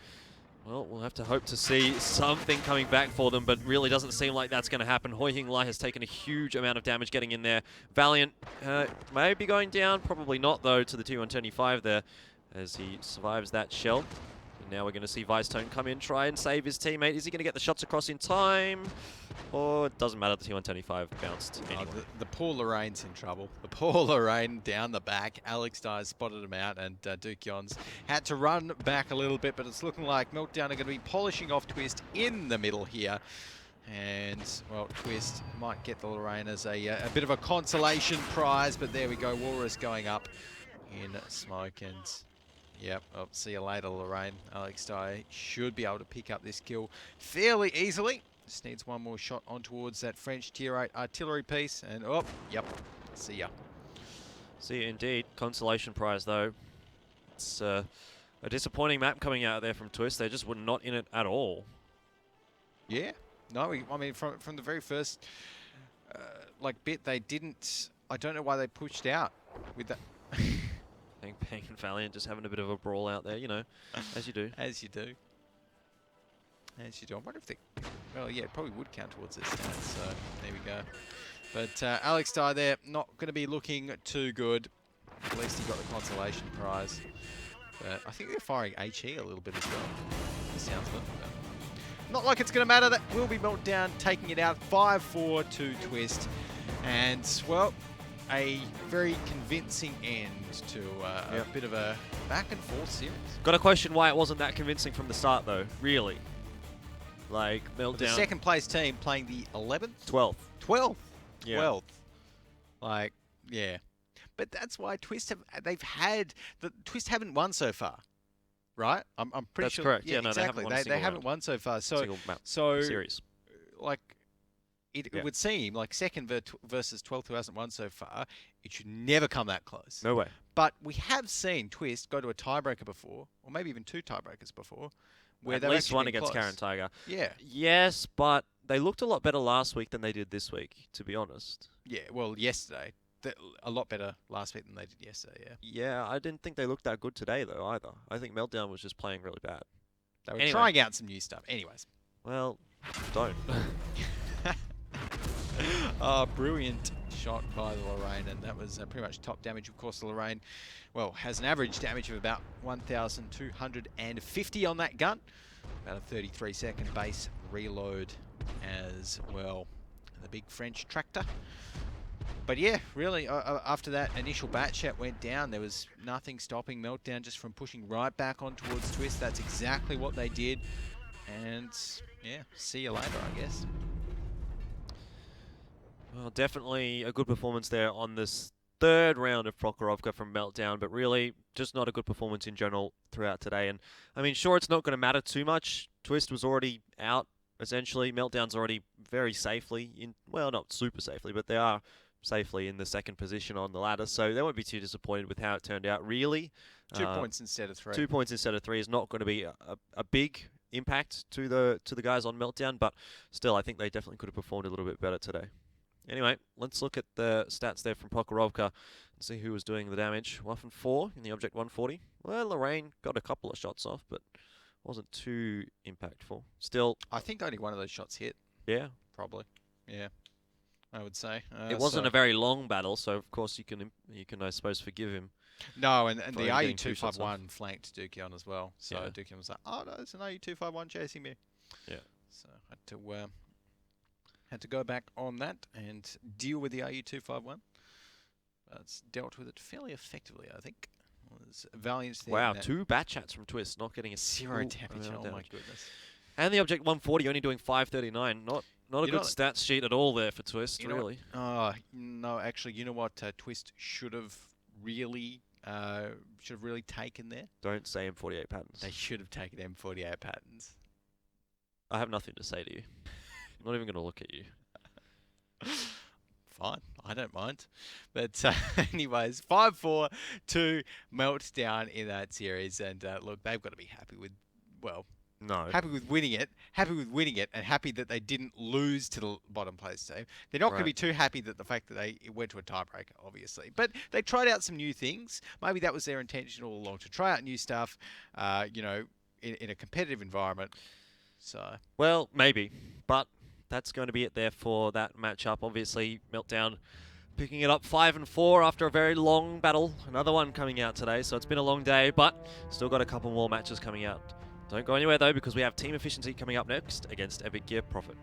S1: well, we'll have to hope to see something coming back for them, but really doesn't seem like that's going to happen. Hoi Hing Lai has taken a huge amount of damage getting in there. Valiant may be going down, probably not though, to the T125 there as he survives that shell. And now we're going to see Vicetone come in, try and save his teammate. Is he going to get the shots across in time? Or it doesn't matter, the T125 bounced anyway.
S2: The poor Lorraine's in trouble. The poor Lorraine down the back. Alex Dye spotted him out, and Duke Yons had to run back a little bit, but it's looking like Meltdown are going to be polishing off Twist in the middle here. And, well, Twist might get the Lorraine as a bit of a consolation prize, but there we go. Walrus going up in smoke, and yep, I'll see you later, Lorraine. Alex Dye should be able to pick up this kill fairly easily. Just needs one more shot on towards that French Tier 8 artillery piece, and oh, yep, see ya.
S1: See ya indeed. Consolation prize though. It's a disappointing map coming out there from Twist. They just were not in it at all.
S2: Yeah, no, I mean from the very first bit, they didn't. I don't know why they pushed out with that.
S1: Pang Pang and Valiant just having a bit of a brawl out there, you know, as you do.
S2: As you do. As you do. I wonder if they... Well, yeah, it probably would count towards this stat, so there we go. But Alex Dye there, not going to be looking too good. At least he got the consolation prize. But I think they're firing HE a little bit as well. The sounds of it. But not like it's going to matter. That will be Meltdown taking it out 5-4 to Twist. And, well, a very convincing end to a bit of a back-and-forth series.
S1: Got to question why it wasn't that convincing from the start, though, really. Like, Meltdown.
S2: The second place team playing the 11th?
S1: 12th.
S2: 12th.
S1: Yeah.
S2: 12th. Like, yeah. But that's why Twist Twist haven't won so far. Right? I'm pretty
S1: That's
S2: sure.
S1: correct.
S2: Yeah,
S1: No,
S2: exactly.
S1: they
S2: haven't won so far.
S1: Single map
S2: So
S1: series.
S2: like it would seem like second versus 12th who hasn't won so far, it should never come that close.
S1: No way.
S2: But we have seen Twist go to a tiebreaker before, or maybe even two tiebreakers before, where
S1: At
S2: they've
S1: least
S2: actually
S1: one
S2: been
S1: against
S2: close.
S1: Karen Tiger.
S2: Yeah.
S1: Yes, but they looked a lot better last week than they did this week, to be honest.
S2: Yeah, well, yesterday. A lot better last week than they did yesterday, yeah.
S1: Yeah, I didn't think they looked that good today, though, either. I think Meltdown was just playing really bad.
S2: They were trying out some new stuff. Anyways.
S1: Well, don't.
S2: Brilliant shot by the Lorraine, and that was pretty much top damage. Of course, the Lorraine, well, has an average damage of about 1,250 on that gun. About a 33-second base reload as well. And the big French tractor. But yeah, really, after that initial bat shot went down, there was nothing stopping Meltdown just from pushing right back on towards Twist. That's exactly what they did. And yeah, see you later, I guess.
S1: Well, definitely a good performance there on this third round of Prokhorovka from Meltdown, but really just not a good performance in general throughout today. And I mean, sure, it's not going to matter too much. Twist was already out, essentially. Meltdown's already very safely in, well, not super safely, but they are safely in the second position on the ladder, so they won't be too disappointed with how it turned out, really.
S2: 2 points instead of 3.
S1: 2 points instead of 3 is not going to be a big impact to the guys on Meltdown, but still, I think they definitely could have performed a little bit better today. Anyway, let's look at the stats there from Prokhorovka and see who was doing the damage. Waffen 4 in the Object 140. Well, Lorraine got a couple of shots off, but wasn't too impactful. Still,
S2: I think only one of those shots hit.
S1: Yeah.
S2: Probably. Yeah. I would say.
S1: It wasn't a very long battle, so of course you can I suppose forgive him.
S2: No, and the
S1: getting 2 shots off.
S2: RU-251 flanked Dukion as well. So
S1: Yeah.
S2: Dukion was like, "Oh no, it's an RU-251 chasing me."
S1: Yeah.
S2: So I had to go back on that and deal with the RU-251. But it's dealt with it fairly effectively, I think. It was Valiant there.
S1: Wow, 2 bat chats from Twist, not getting a
S2: 0
S1: single
S2: damage.
S1: amount of
S2: Oh my
S1: damage.
S2: goodness.
S1: And the Object 140 only doing 539. Not a
S2: You
S1: good
S2: know-
S1: stats sheet at all there for Twist,
S2: You know
S1: really.
S2: no, actually, you know what Twist should have really should have really taken there.
S1: Don't say M48 patterns.
S2: They should have taken M48 patterns.
S1: I have nothing to say to you. I'm not even going to look at you.
S2: Fine, I don't mind. But anyways, 5-4 to Meltdown in that series. And look, they've got to be happy with, well,
S1: No.
S2: happy with winning it, and happy that they didn't lose to the bottom place team. They're not going to be too happy that the fact that they went to a tiebreaker, obviously. But they tried out some new things. Maybe that was their intention all along, to try out new stuff, you know, in a competitive environment. So,
S1: well, maybe. But that's going to be it there for that matchup. Obviously, Meltdown picking it up 5-4 after a very long battle. Another one coming out today, so it's been a long day, but still got a couple more matches coming out. Don't go anywhere though, because we have Team Efficiency coming up next against Epic Gear Profit.